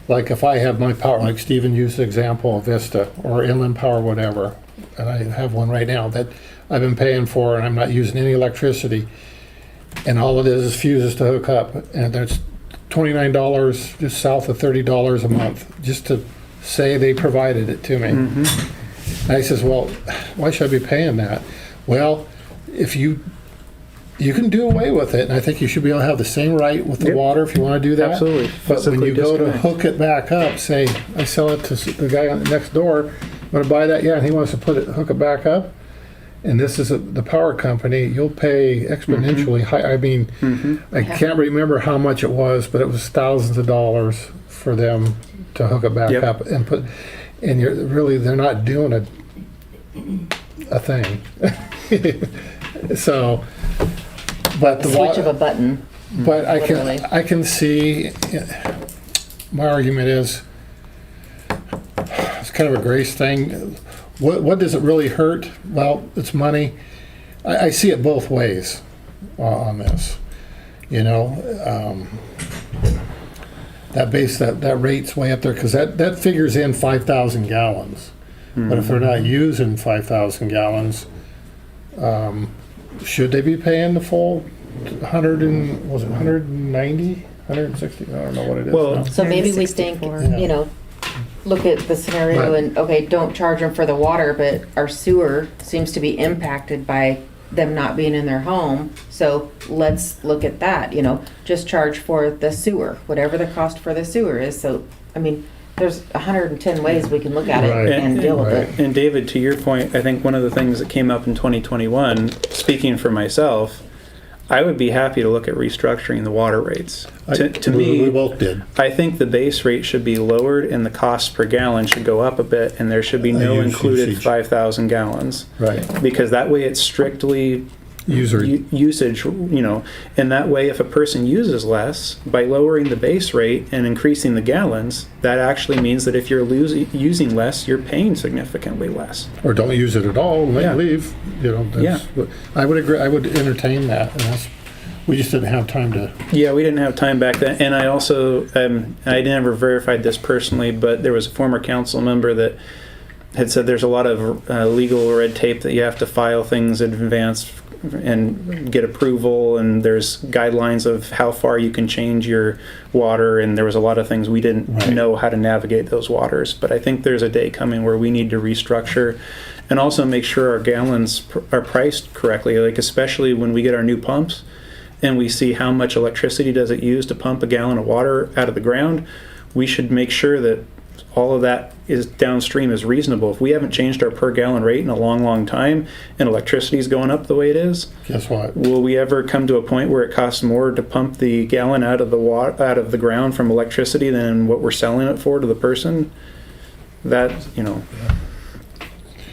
like if I have my power, like Stephen used the example of Vista or Inland Power, whatever, and I have one right now that I've been paying for and I'm not using any electricity, and all it is fuses to hook up, and there's $29, just south of $30 a month, just to say they provided it to me. And I says, well, why should I be paying that? Well, if you can do away with it, and I think you should be able to have the same right with the Yep. water if you want to do that. Absolutely. But when Physically you go to disconnect. hook it back up, say, I sell it to the guy on next door, want to buy that? Yeah, and he wants to hook it back up. And this is the power company, you'll pay exponentially high. I mean, I can't remember how much it was, but it was thousands of dollars for them to hook it back Yep. up and put, and they're not doing a thing. So, but A the switch of a water, button. but literally. I can see, my argument is, it's kind of a grace thing. What does it really hurt? Well, it's money. I see it both ways on this. You know, that rate's way up there because that figures in 5,000 gallons. But if they're not using 5,000 gallons, should they be paying the full 190, 160? I don't know what it is Well, now. So maybe we think, 164. you know, look at the scenario Right. and, okay, don't charge them for the water, but our sewer seems to be impacted by them not being in their home. So let's look at that, you know, just charge for the sewer, whatever the cost for the sewer is. So, I mean, there's 110 ways we can look at it Right. and deal with Right. it. And David, to your point, I think one of the things that came up in 2021, speaking for myself, I would be happy to look at restructuring the water rates. To we me, both did. I think the base rate should be lowered and the cost per gallon should go up a bit, and there should be no Usage. included 5,000 gallons. Right. Because that way it's strictly User. usage, you know, and that way if a person uses less, by lowering the base rate and increasing the gallons, that actually means that if you're using less, you're paying significantly less. Or don't use it at all, and let Yeah. it leave, you know. I would agree, I would entertain that, and we just didn't have time to, Yeah, we didn't have time back then, and I also, I never verified this personally, but there was a former council member that had said there's a lot of legal red tape that you have to file things in advance and get approval, and there's guidelines of how far you can change your water, and there was a lot of things we didn't Right. know how to navigate those waters. But I think there's a day coming where we need to restructure and also make sure our gallons are priced correctly, like especially when we get our new pumps and we see how much electricity does it use to pump a gallon of water out of the ground. We should make sure that all of that is downstream is reasonable. If we haven't changed our per gallon rate in a long, long time and electricity is going up the way it is, guess what? will we ever come to a point where it costs more to pump the gallon out of the ground from electricity than what we're selling it for to the person? That, you know,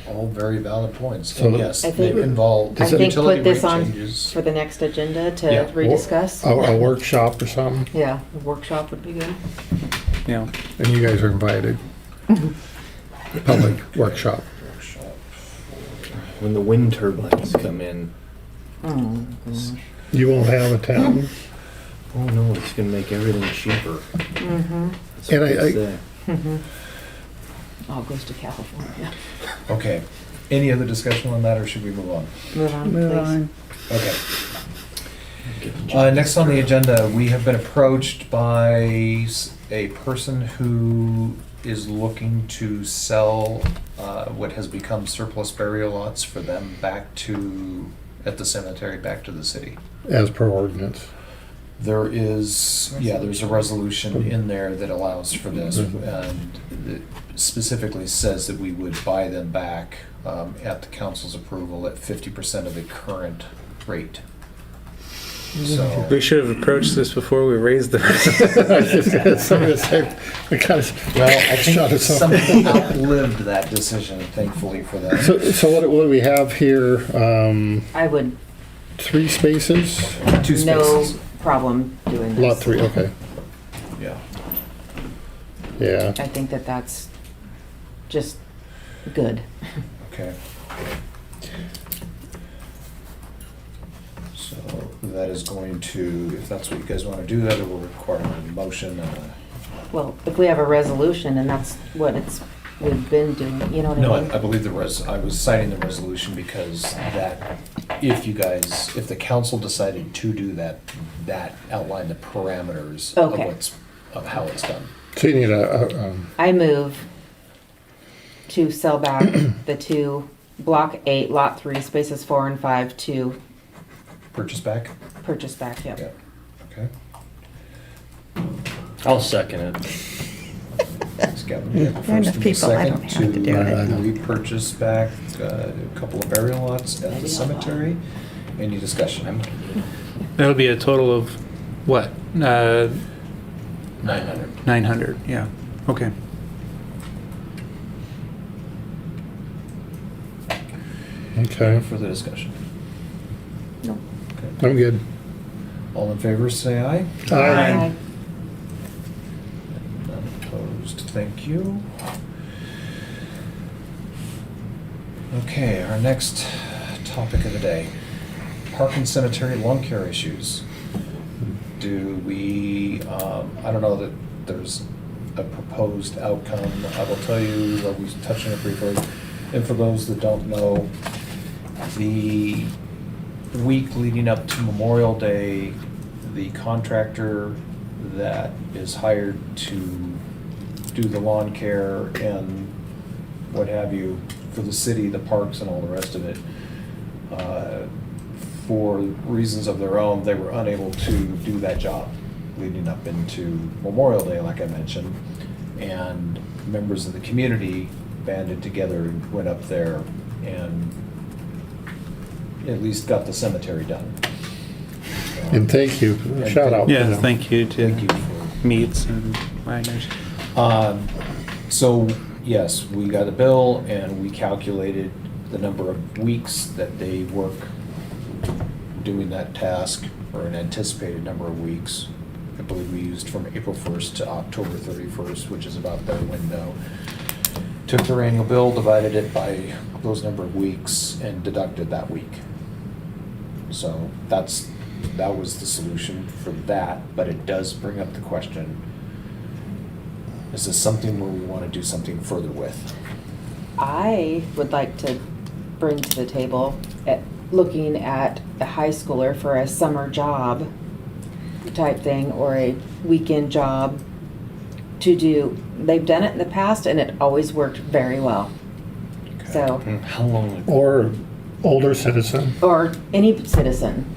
All very valid points. So And yes, I they think- involve I think utility put this rate on changes. for the next agenda to Yeah. rediscuss. A workshop or something, Yeah, a workshop would be good. you know. and you guys are invited. Public workshop. When the wind turbines come in, Oh, gosh. You won't have a town. oh no, it's gonna make everything cheaper. Mm-hmm. That's what And they say. All goes to California. Okay. Any other discussion on that, or should we move on? Move on, Move please. on. Okay. Next on the agenda, we have been approached by a person who is looking to sell what has become surplus burial lots for them at the cemetery, back to the city. As per ordinance. There's a resolution in there that allows for this, and it specifically says that we would buy them back at the council's approval at 50% of the current rate. So, We should have approached this before we raised the. I was just gonna say, we kind of. well, I think Shut us off. somebody outlived that decision, thankfully for them. So what do we have here? I would, 3 spaces? 2 no spaces. problem doing this. Lot 3, okay. Yeah. Yeah. I think that that's just good. Okay. So that is going to, if that's what you guys want to do, that will require a motion. Well, if we have a resolution and that's what we've been doing, you know what No, I mean? I believe I was citing the resolution because that, if the council decided to do that, that outlined the parameters of Okay. of how it's done. So you need a, I move to sell back the 2, Block 8, Lot 3, spaces 4 and 5 to Purchase back? purchase back, Yeah. yep. Okay. I'll second it. Thanks, Kevin. We have a There are first enough and a people, I second don't have to do it. repurchase back a couple of burial lots at the cemetery. Any discussion? That'll be a total of what? 900. 900. Yeah. Okay. okay, Further discussion? No. I'm good. All in favor, say aye. Aye. None opposed, thank you. Okay, our next topic of the day, park and cemetery lawn care issues. Do we, I don't know that there's a proposed outcome. I will tell you, I was touching it briefly, and for those that don't know, the week leading up to Memorial Day, the contractor that is hired to do the lawn care and what have you for the city, the parks and all the rest of it, for reasons of their own, they were unable to do that job leading up into Memorial Day, like I mentioned. And members of the community banded together and went up there and at least got the cemetery done. And thank you. Shout out. Yeah. Thank you to Thank you for Meats and Wagner's. So, yes, we got a bill and we calculated the number of weeks that they work doing that task, or an anticipated number of weeks. I believe we used from April 1st to October 31st, which is about their window. Took their annual bill, divided it by those number of weeks, and deducted that week. So that was the solution for that, but it does bring up the question, is this something where we want to do something further with? I would like to bring to the table looking at a high schooler for a summer job type thing, or a weekend job to do. They've done it in the past and it always worked very well. So, How long? Or older citizen. or any citizen.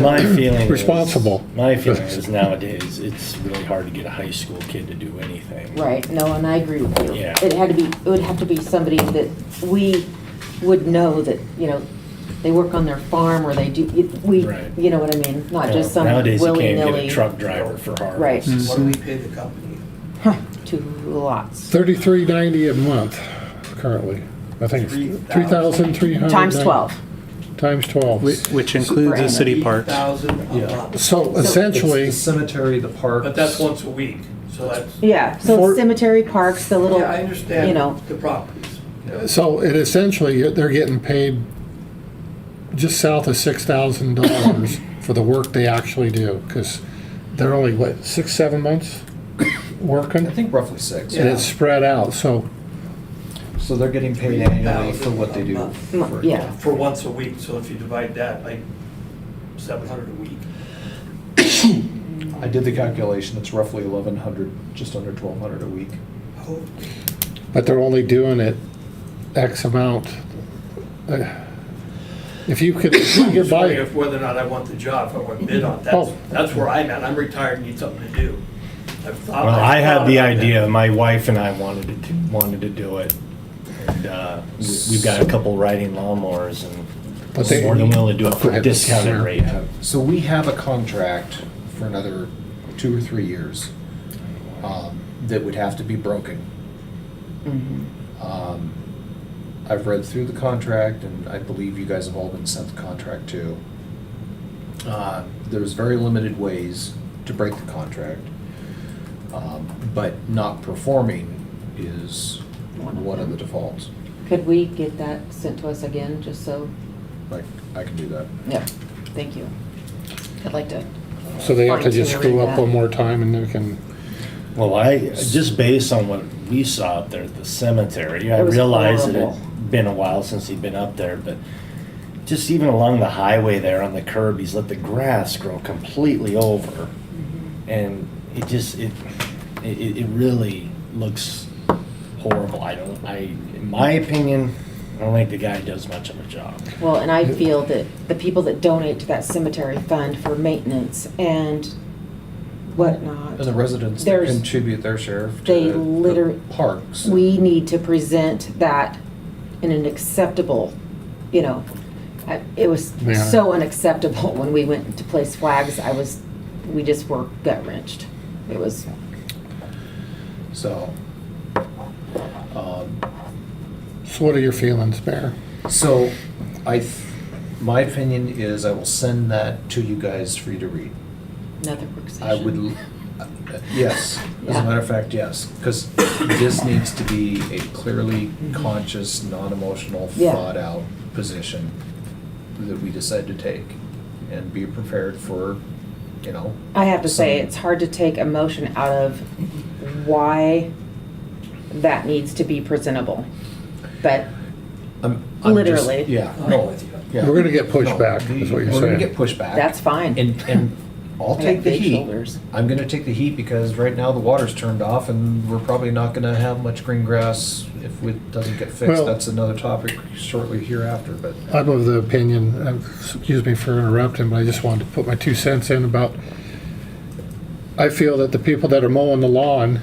My feeling. Responsible. My feeling is nowadays, it's really hard to get a high school kid to do anything. Right, no, and I agree with you. Yeah. It would have to be somebody that we would know that, they work on their farm, or they do, Right. you know what I mean? Not just some Nowadays, you can't willy-nilly. get a truck driver for harvest. Right. What do we pay the company? Two lots. $33.90 a month currently. I think it's 3,300. Times 12. Times 12. Which includes the city parks. 8,000 a Yeah. month. So It's essentially, the cemetery, the park. But that's once a week, so that's, Yeah, so For- cemetery, parks, the little, yeah, I understand know. the properties. they're getting paid just south of $6,000 for the work they actually do, because they're only, 6, 7 months working? I think roughly 6. And it's spread out, so So they're getting paid annually for what they do. for- yeah. For once a week, so if you divide that, like, 700 a week. I did the calculation, it's roughly 1,100, just under 1,200 a week. Oh, but they're only doing it X amount. If you could get Just by, wondering if whether or not I want the job, if I want to bid on it. Oh. That's where I'm at. I'm retired and need something to do. I've thought. Well, I've I had thought the about that. idea, my wife and I wanted to do it. And we've got a couple riding lawnmowers and But they, More than willing to do it Go for a ahead, discounted Sarah. rate. So we have a contract for another 2 or 3 years that would have to be broken. I've read through the contract, and I believe you guys have all been sent the contract too. There's very limited ways to break the contract, but not performing is one of the defaults. Could we get that sent to us again, just so? Like, I can do that. Yeah, thank you. I'd like to. so they have to just fine-tune screw up that. one more time and they can, Well, just based on what we saw up there at the cemetery, I It was realized that horrible. it'd been a while since he'd been up there, but just even along the highway there on the curb, he's let the grass grow completely over. And it just, it really looks horrible. In my opinion, I don't think the guy does much of a job. Well, and I feel that the people that donate to that cemetery fund for maintenance and whatnot, And the residents that There's- contribute their share they to the literally- parks. we need to present that in an acceptable, it was Manner. so unacceptable when we went to place flags. We just were gut wrenched. It was, So, so what are your feelings, Mayor? so my opinion is I will send that to you guys for you to read. another work session. I would, yes, as a Yeah. matter of fact, yes, because this needs to be a clearly conscious, non-emotional, Yeah. thought-out position that we decide to take, and be prepared for, I have to say, some- it's hard to take emotion out of why that needs to be presentable. But I'm just- Literally. Yeah, I'm no, with you. yeah. We're gonna get No, pushback, is what you're We're gonna saying. get pushback. that's fine. And I'll I take got the big heat. shoulders. I'm gonna take the heat because right now the water's turned off and we're probably not gonna have much green grass if it doesn't get fixed. Well- That's another topic shortly hereafter, but I'm of the opinion, excuse me for interrupting, but I just wanted to put my 2 cents in about, I feel that the people that are mowing the lawn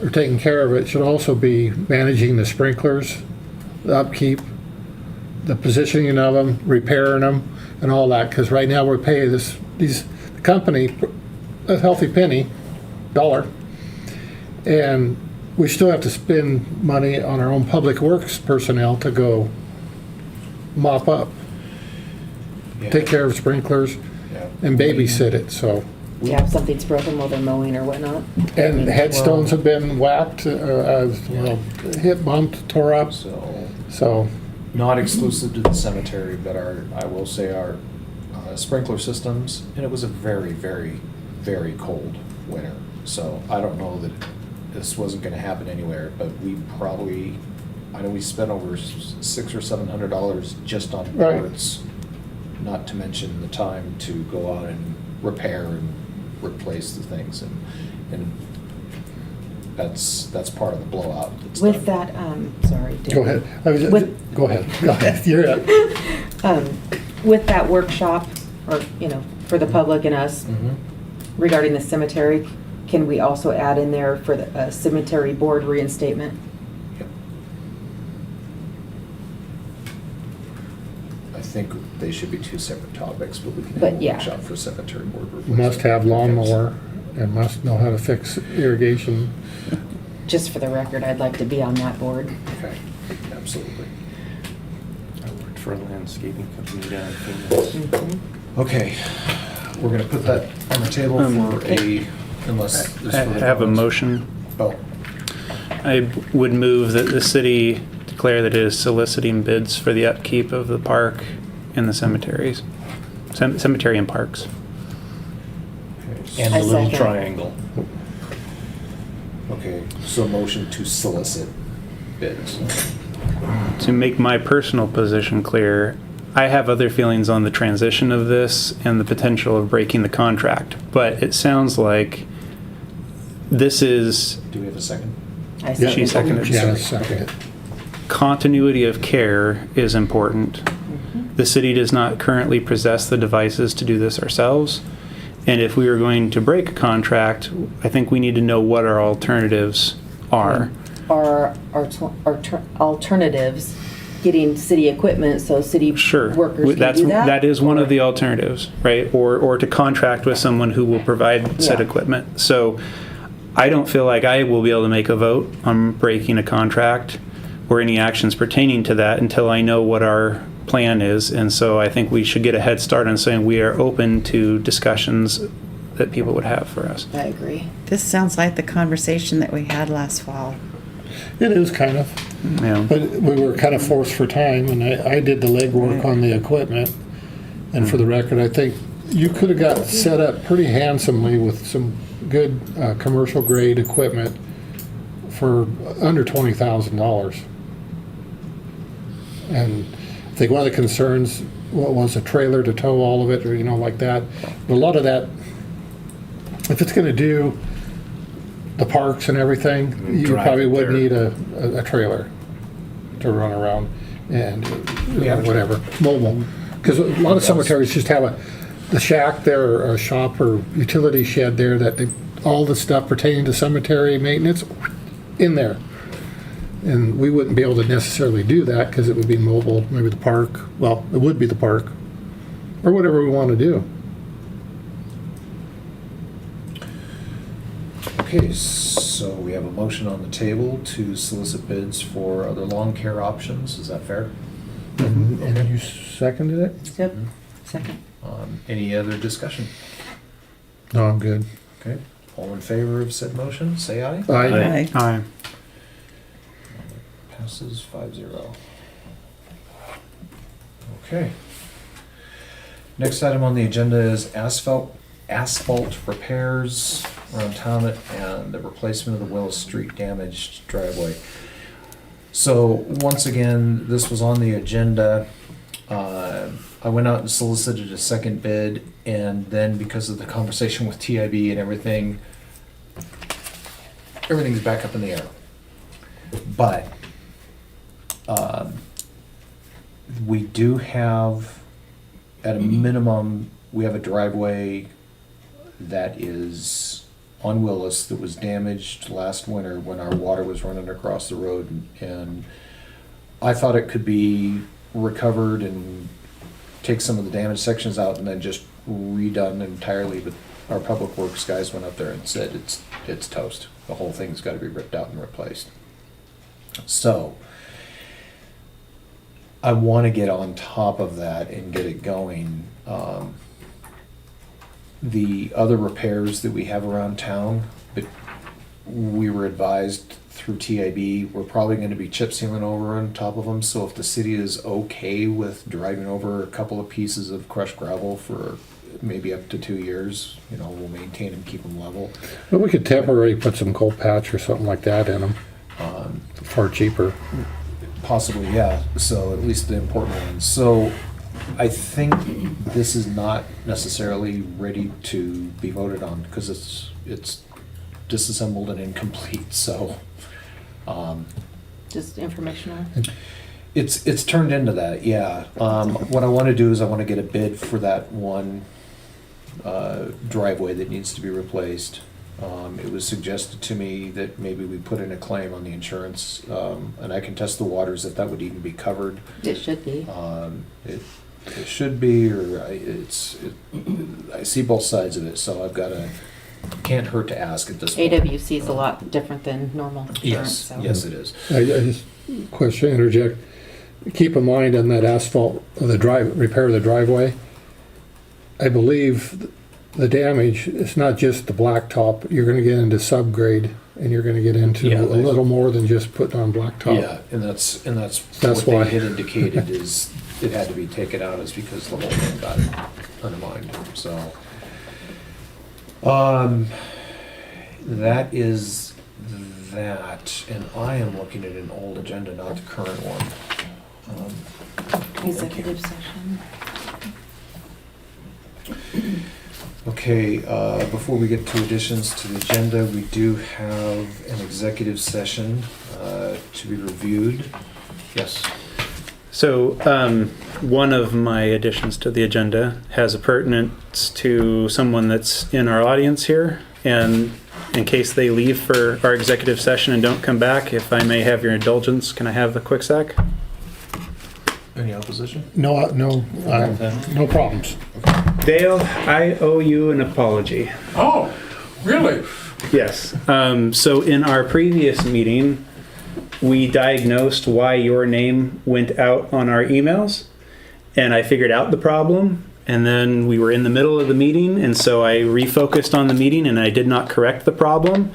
or taking care of it should also be managing the sprinklers, the upkeep, the positioning of them, repairing them, and all that, because right now we're paying the company a healthy penny, dollar, and we still have to spend money on our own public works personnel to go mop up, yeah. take care of sprinklers, Yeah. and babysit it, so. Yeah, if something's broken while they're mowing or whatnot. And headstones have been whacked, hit, bumped, tore up, so, Not exclusive to the cemetery, but I will say our sprinkler systems, and it was a very, very, very cold winter. So I don't know that this wasn't gonna happen anywhere, but we probably, I know we spent over $600 or $700 just on Right. parts, not to mention the time to go out and repair and replace the things, and that's part of the blowout. that's With done. that, sorry. go ahead. Go ahead, you're it. With that workshop, or, for the public and us Mhm. regarding the cemetery, can we also add in there for the cemetery board reinstatement? Yep. I think they should be two separate topics, but we can But have a yeah. workshop for cemetery board replacement. Must have lawnmower and must know how to fix irrigation. Just for the record, I'd like to be on that board. Okay, absolutely. I worked for a landscaping company down in Phoenix. Mhm. Okay, we're gonna put that on the table for unless there's I further have a comments. motion. Oh, I would move that the city declare that it is soliciting bids for the upkeep of the park and the cemeteries. Cemetery and parks. okay. And I the little second. triangle. Okay, so motion to solicit bids. To make my personal position clear, I have other feelings on the transition of this and the potential of breaking the contract, but it sounds like this is Do we have a second? I Yeah, She seconded. Janice seconded. continuity of care is important. The city does not currently possess the devices to do this ourselves. And if we are going to break a contract, I think we need to know what our alternatives are. Our alternatives getting city equipment so city Sure. workers can That's, do that? that is one of the alternatives, right? Or to contract with someone who will provide said Yeah. equipment. So I don't feel like I will be able to make a vote on breaking a contract or any actions pertaining to that until I know what our plan is. And so I think we should get a head start on saying we are open to discussions that people would have for us. I agree. This sounds like the conversation that we had last fall. It is kind of, Yeah. but we were kind of forced for time, and I did the legwork on the equipment. And for the record, I think you could have got set up pretty handsomely with some good commercial grade equipment for under $20,000. And I think one of the concerns was a trailer to tow all of it, or like that. But a lot of that, if it's going to do the parks and everything, you Drive probably it would there. need a trailer to run around and Yeah. whatever, mobile. Because a lot of cemeteries just have the shack there, or a shop or utility shed there that all the stuff pertaining to cemetery maintenance in there. And we wouldn't be able to necessarily do that because it would be mobile, maybe the park, well, it would be the park, or whatever we want to do. Okay, so we have a motion on the table to solicit bids for other lawn care options. Is that fair? And you seconded it? Yep. Second. Any other discussion? No, I'm good. Okay, all in favor of said motion, say aye. Aye. Aye. Passes 5-0. Okay. Next item on the agenda is asphalt repairs around town and the replacement of the Willis Street damaged driveway. So once again, this was on the agenda. I went out and solicited a second bid, and then because of the conversation with TIB and everything's back up in the air. But we do have, at a minimum, we have a driveway that is on Willis that was damaged last winter when our water was running across the road, and I thought it could be recovered and take some of the damaged sections out and then just redone entirely, but our public works guys went up there and said it's toast. The whole thing's got to be ripped out and replaced. So I want to get on top of that and get it going. The other repairs that we have around town, but we were advised through TIB, we're probably going to be chip sealing over on top of them. So if the city is okay with driving over a couple of pieces of crushed gravel for maybe up to 2 years, we'll maintain them, keep them level. But we could temporarily put some coal patch or something like that in them, far cheaper. Possibly, yeah. So at least the important ones. So I think this is not necessarily ready to be voted on because it's disassembled and incomplete. So Just informational. it's turned into that, yeah. What I want to do is I want to get a bid for that one driveway that needs to be replaced. It was suggested to me that maybe we put in a claim on the insurance, and I can test the waters if that would even be covered. It should be. It should be, or I see both sides of it, so I've got to, can't hurt to ask at this point. AWC is a lot different than normal insurance. Yes, So. yes it is. I just, question, interject. Keep in mind on that asphalt, repair of the driveway, I believe the damage, it's not just the blacktop, you're gonna get into subgrade, and you're gonna get into Yeah. a little more than just putting on blacktop. Yeah, and that's That's what why. they had indicated is it had to be taken out is because the whole thing got undermined, so. That is that, and I am looking at an old agenda, not the current one. Executive session. Okay, before we get to additions to the agenda, we do have an executive session to be reviewed. Yes. So, one of my additions to the agenda has a pertinence to someone that's in our audience here. And in case they leave for our executive session and don't come back, if I may have your indulgence, can I have a quick sec? opposition? No, no problems. Dale, I owe you an apology. Oh, really? Yes. So in our previous meeting, we diagnosed why your name went out on our emails, and I figured out the problem. And then we were in the middle of the meeting, and so I refocused on the meeting, and I did not correct the problem.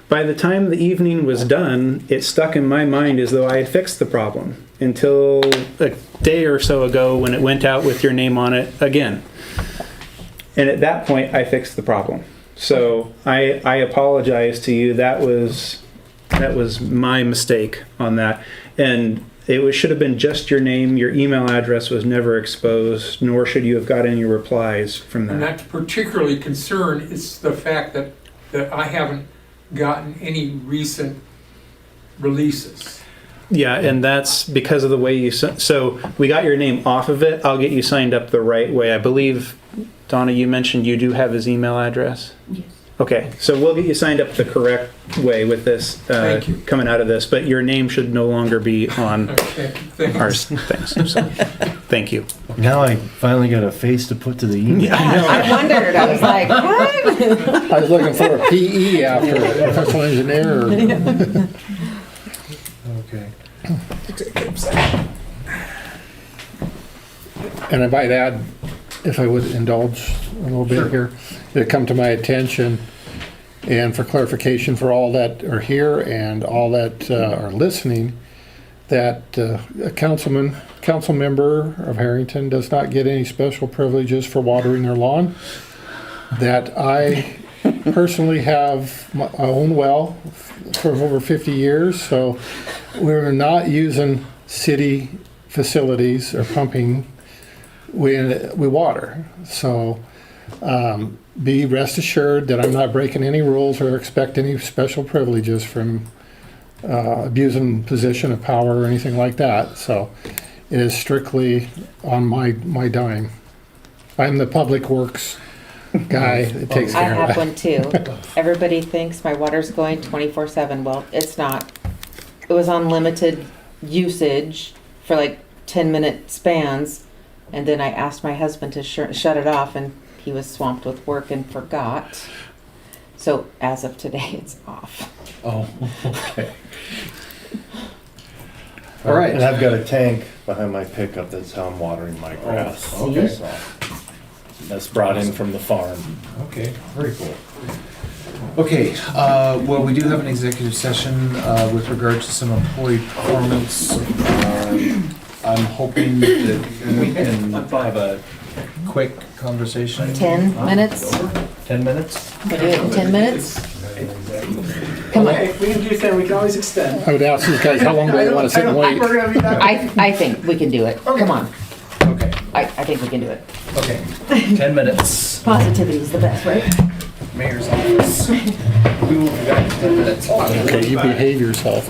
By the time the evening was done, it stuck in my mind as though I had fixed the problem until a day or so ago when it went out with your name on it again. And at that point, I fixed the problem. So I apologize to you. That was my mistake on that. And should have been just your name. Your email address was never exposed, nor should you have got any replies from I'm that. not particularly concerned. It's the fact that I haven't gotten any recent releases. Yeah, and that's because of the way you... So we got your name off of it. I'll get you signed up the right way. I believe, Donna, you mentioned you do have his email address? Yes. Okay, so we'll get you signed up the correct way with this Thank you. coming out of this, but your name should no longer be on Okay, our thanks. things. So, thank you. Now I finally got a face to put to the email. I wondered, I was like, what? I was looking for a PE after professional engineer. Okay. And I might add, if I would indulge a little bit here, it come to my attention, and for clarification for all that are here and all that are listening, that a council member of Harrington does not get any special privileges for watering their lawn. That I personally have my own well for over 50 years, so we're not using city facilities or pumping when we water. So be rest assured that I'm not breaking any rules or expect any special privileges from abusing position of power or anything like that. So it is strictly on my dime. I'm the public works guy that takes I care of have that. one too. Everybody thinks my water's going 24/7. Well, it's not. It was on limited usage for like 10-minute spans, and then I asked my husband to shut it off, and he was swamped with work and forgot. So as of today, it's off. Oh, okay. All right. And I've got a tank behind my pickup. That's how I'm watering my grass. Oh, okay. So, that's brought in from the farm. Okay, very cool. Okay, well, we do have an executive session with regard to some employee performance. I'm hoping that we can have a quick conversation. 10 minutes? 10 minutes? We do it in 10 minutes? Come on. If we can do that, we can always extend. I would ask these guys, how long do they want to sit and wait? We're gonna be that. I think we can do it. Come on. Okay, I think we can do it. okay. 10 minutes. Positivity is the best, right? Mayor's office. We will be back in 10 minutes. Okay, you behave yourself.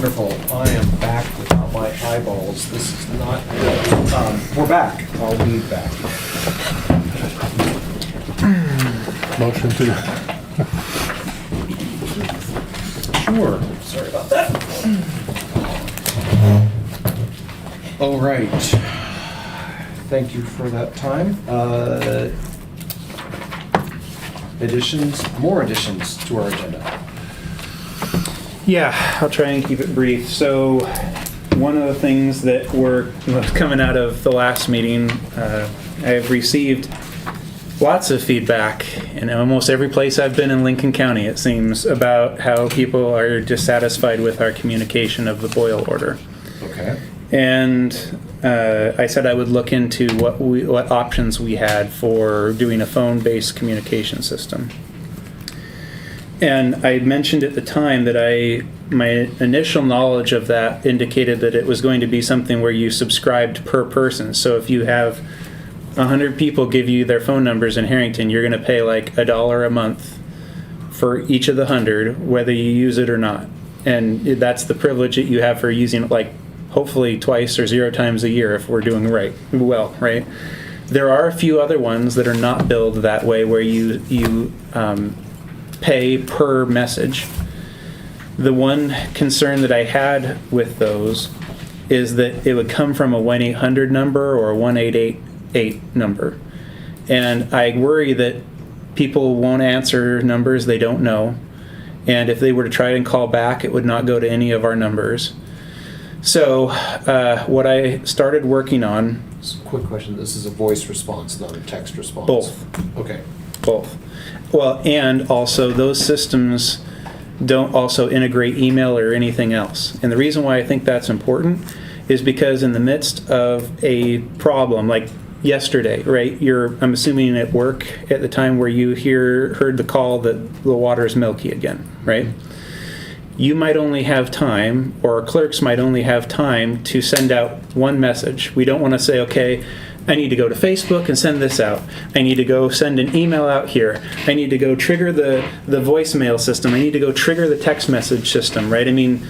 Wonderful. I am back without my eyeballs. This is not good. We're back. I'll be back. Motion to, Sure. Sorry about that. All right. Thank you for that time. More additions to our agenda. Yeah, I'll try and keep it brief. So, one of the things that were coming out of the last meeting, I've received lots of feedback in almost every place I've been in Lincoln County, it seems, about how people are dissatisfied with our communication of the boil order. Okay. And I said I would look into what options we had for doing a phone-based communication system. And I mentioned at the time that my initial knowledge of that indicated that it was going to be something where you subscribed per person. So if you have 100 people give you their phone numbers in Harrington, you're going to pay like $1 a month for each of the 100, whether you use it or not. And that's the privilege that you have for using it, like hopefully twice or 0 times a year if we're doing right. There are a few other ones that are not billed that way, where you pay per message. The one concern that I had with those is that it would come from a 1-800 number or a 1888 number. And I worry that people won't answer numbers they don't know. And if they were to try and call back, it would not go to any of our numbers. So what I started working on... Quick question. This is a voice response, not a text response. Both. Okay. Both. Well, and also those systems don't also integrate email or anything else. And the reason why I think that's important is because in the midst of a problem, like yesterday, right? I'm assuming at work at the time where you heard the call that the water is milky again, right? You might only have time, or clerks might only have time to send out one message. We don't want to say, okay, I need to go to Facebook and send this out. I need to go send an email out here. I need to go trigger the voicemail system. I need to go trigger the text message system, right? I mean,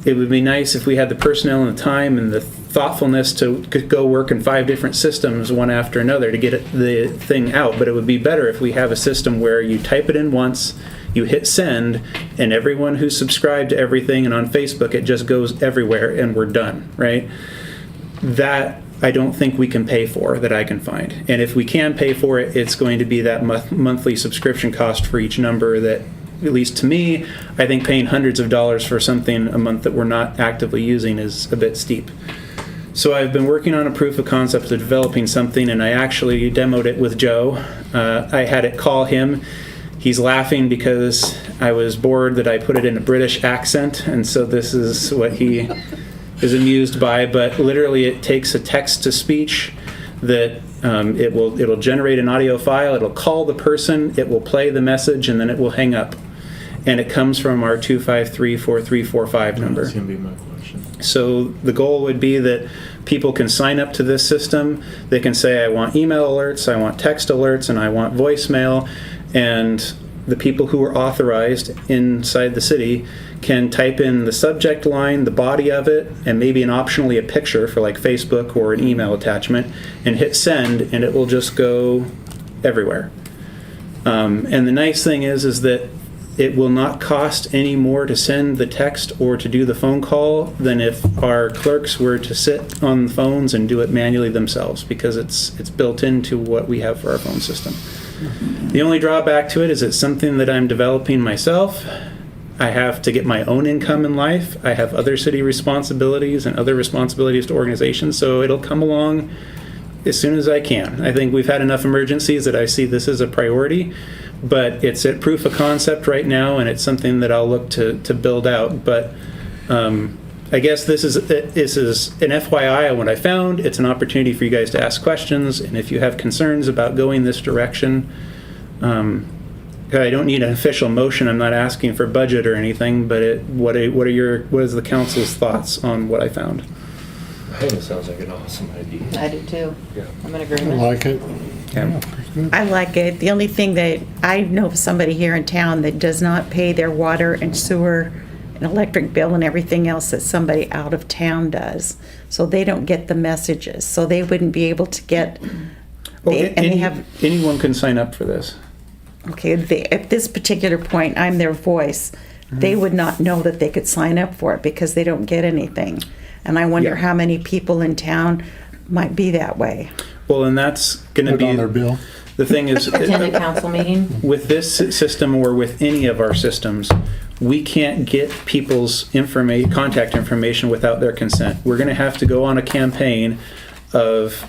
it would be nice if we had the personnel and the time and the thoughtfulness to go work in 5 different systems one after another to get the thing out. But it would be better if we have a system where you type it in once, you hit send, and everyone who's subscribed to everything and on Facebook, it just goes everywhere and we're done, right? That I don't think we can pay for, that I can find. And if we can pay for it, it's going to be that monthly subscription cost for each number that, at least to me, I think paying hundreds of dollars for something a month that we're not actively using is a bit steep. So I've been working on a proof of concept of developing something, and I actually demoed it with Joe. I had it call him. He's laughing because I was bored that I put it in a British accent, and so this is what he is amused by. But literally, it takes a text-to-speech that it'll generate an audio file, it'll call the person, it will play the message, and then it will hang up. And it comes from our 253-4345 number. That's going to be my question. So the goal would be that people can sign up to this system. They can say, I want email alerts, I want text alerts, and I want voicemail. And the people who are authorized inside the city can type in the subject line, the body of it, and maybe optionally a picture for like Facebook or an email attachment, and hit send, and it will just go everywhere. And the nice thing is that it will not cost any more to send the text or to do the phone call than if our clerks were to sit on the phones and do it manually themselves, because it's built into what we have for our phone system. The only drawback to it is it's something that I'm developing myself. I have to get my own income in life. I have other city responsibilities and other responsibilities to organizations, so it'll come along as soon as I can. I think we've had enough emergencies that I see this as a priority, but it's at proof of concept right now, and it's something that I'll look to build out. But I guess this is an FYI on what I found. It's an opportunity for you guys to ask questions, and if you have concerns about going this direction, I don't need an official motion. I'm not asking for budget or anything, but what is the council's thoughts on what I found? I think it sounds like an awesome idea. I do too. Yeah. I'm in I agreement. like it. Yeah. I like it. The only thing that I know of somebody here in town that does not pay their water and sewer electric bill and everything else that somebody out of town does. So they don't get the messages, so they wouldn't be able to get, and they have, anyone can sign up for this. okay, at this particular point, I'm their voice. They would not know that they could sign up for it because they don't get anything. And I wonder Yeah. how many people in town might be that way. Well, and that's going to Put it on be their bill. the thing is Attend a council meeting? with this system or with any of our systems, we can't get people's contact information without their consent. We're going to have to go on a campaign of,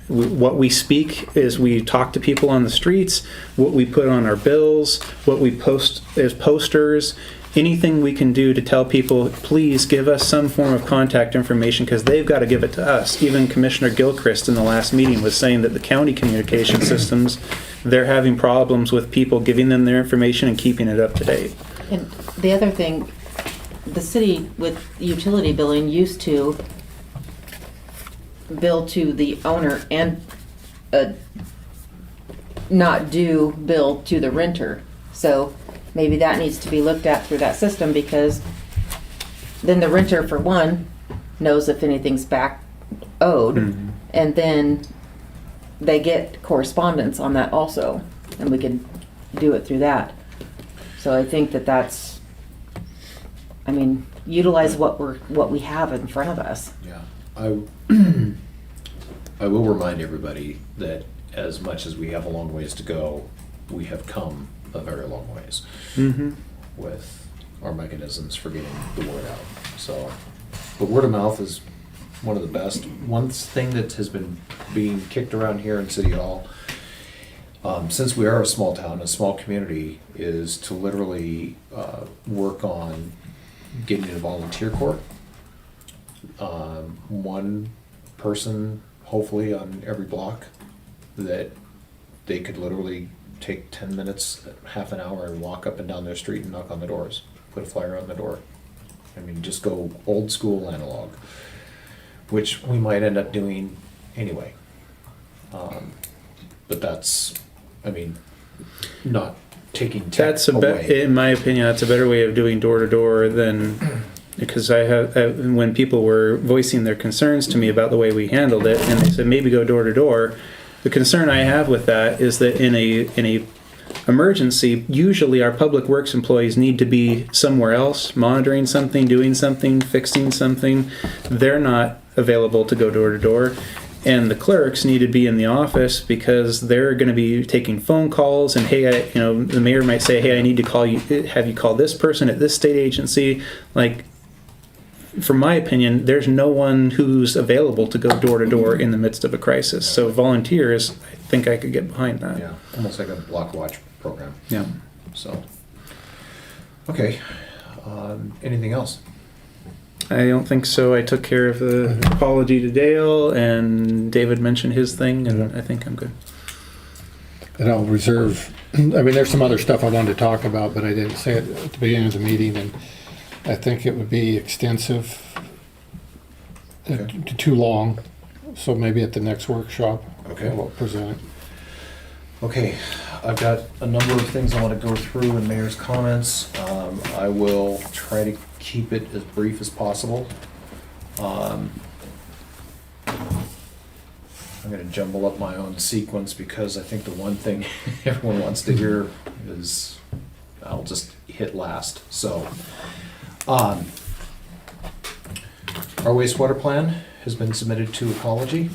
what we speak is we talk to people on the streets, what we put on our bills, what we post as posters, anything we can do to tell people, please give us some form of contact information because they've got to give it to us. Even Commissioner Gilchrist in the last meeting was saying that the county communication systems, they're having problems with people giving them their information and keeping it up to date. And the other thing, the city with utility billing used to bill to the owner and not due bill to the renter. So maybe that needs to be looked at through that system, because then the renter, for one, knows if anything's back owed, Mhm. and then they get correspondence on that also, and we can do it through that. So I think that's, utilize what we have in front of us. Yeah, I will remind everybody that as much as we have a long ways to go, we have come a very long ways Mm-hmm. with our mechanisms for getting the word out. So, but word of mouth is one of the best. One thing that has been being kicked around here in City Hall, since we are a small town, a small community, is to literally work on getting a volunteer corps. One person, hopefully, on every block, that they could literally take 10 minutes, half an hour, and walk up and down their street and knock on the doors, put a flyer on the door. Just go old school analog, which we might end up doing anyway. But that's, not taking tech That's away. in my opinion, that's a better way of doing door to door than, because when people were voicing their concerns to me about the way we handled it, and they said maybe go door to door. The concern I have with that is that in a emergency, usually our public works employees need to be somewhere else, monitoring something, doing something, fixing something. They're not available to go door to door. And the clerks need to be in the office because they're going to be taking phone calls. And hey, the mayor might say, hey, I need to have you call this person at this state agency. Like, from my opinion, there's no one who's available to go door to door in the midst of a crisis. So volunteers, I think I could get behind that. Yeah, almost like a block watch program. Yeah. So, okay. Anything else? I don't think so. I took care of the apology to Dale, and David mentioned his thing, and I think I'm good. And I'll reserve, there's some other stuff I wanted to talk about, but I didn't say it at the beginning of the meeting, and I think it would be extensive, Okay. too long, so maybe at the next workshop, Okay. we'll present it. Okay, I've got a number of things I want to go through in mayor's comments. I will try to keep it as brief as possible. I'm going to jumble up my own sequence because I think the one thing everyone wants to hear is, I'll just hit last. So, our wastewater plan has been submitted to Ecology.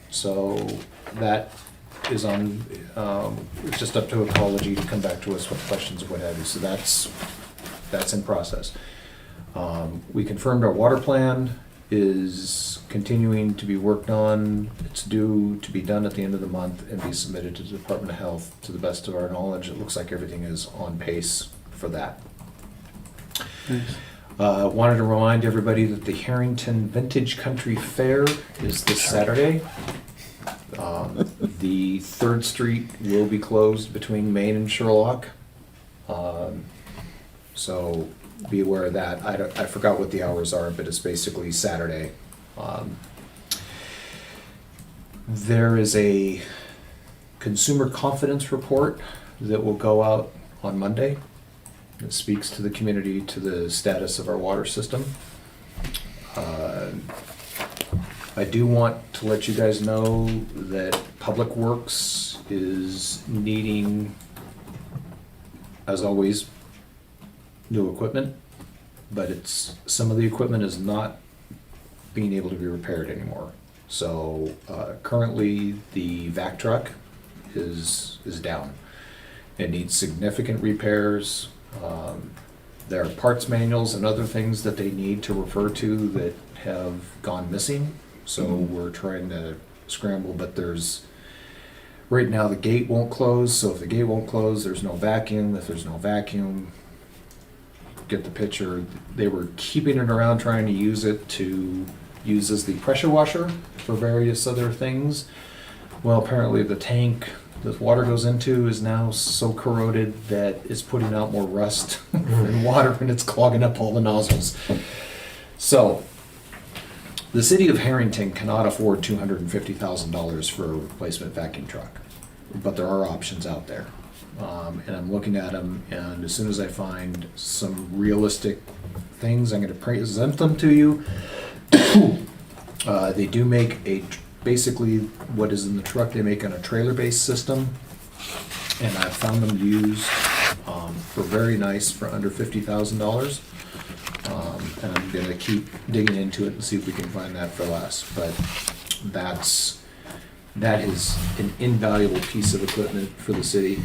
So that is on, it's just up to Ecology to come back to us with questions or what have you. So that's in process. We confirmed our water plan is continuing to be worked on. It's due to be done at the end of the month and be submitted to the Department of Health. To the best of our knowledge, it looks like everything is on pace for that. Wanted to remind everybody that the Harrington Vintage Country Fair is this Saturday. The 3rd Street will be closed between Main and Sherlock. So be aware of that. I forgot what the hours are, but it's basically Saturday. There is a consumer confidence report that will go out on Monday It speaks to the community, to the status of our water system. I do want to let you guys know that Public Works is needing, as always, new equipment, but some of the equipment is not being able to be repaired anymore. So currently the vac truck is down. It needs significant repairs. There are parts manuals and other things that they need to refer to that have gone missing. So we're trying to scramble, but right now the gate won't close. So if the gate won't close, there's no vacuum. If there's no vacuum, get the picture. They were keeping it around, trying to use it to use as the pressure washer for various other things. Well, apparently the tank the water goes into is now so corroded that it's putting out more rust and water, and it's clogging up all the nozzles. So the city of Harrington cannot afford $250,000 for a replacement vacuum truck, but there are options out there. And I'm looking at them, and as soon as I find some realistic things, I'm going to present them to you. They do make basically what is in the truck, they make on a trailer-based system, and I've found them used for very nice for under $50,000. And I'm going to keep digging into it and see if we can find that for less. But that is an invaluable piece of equipment for the city.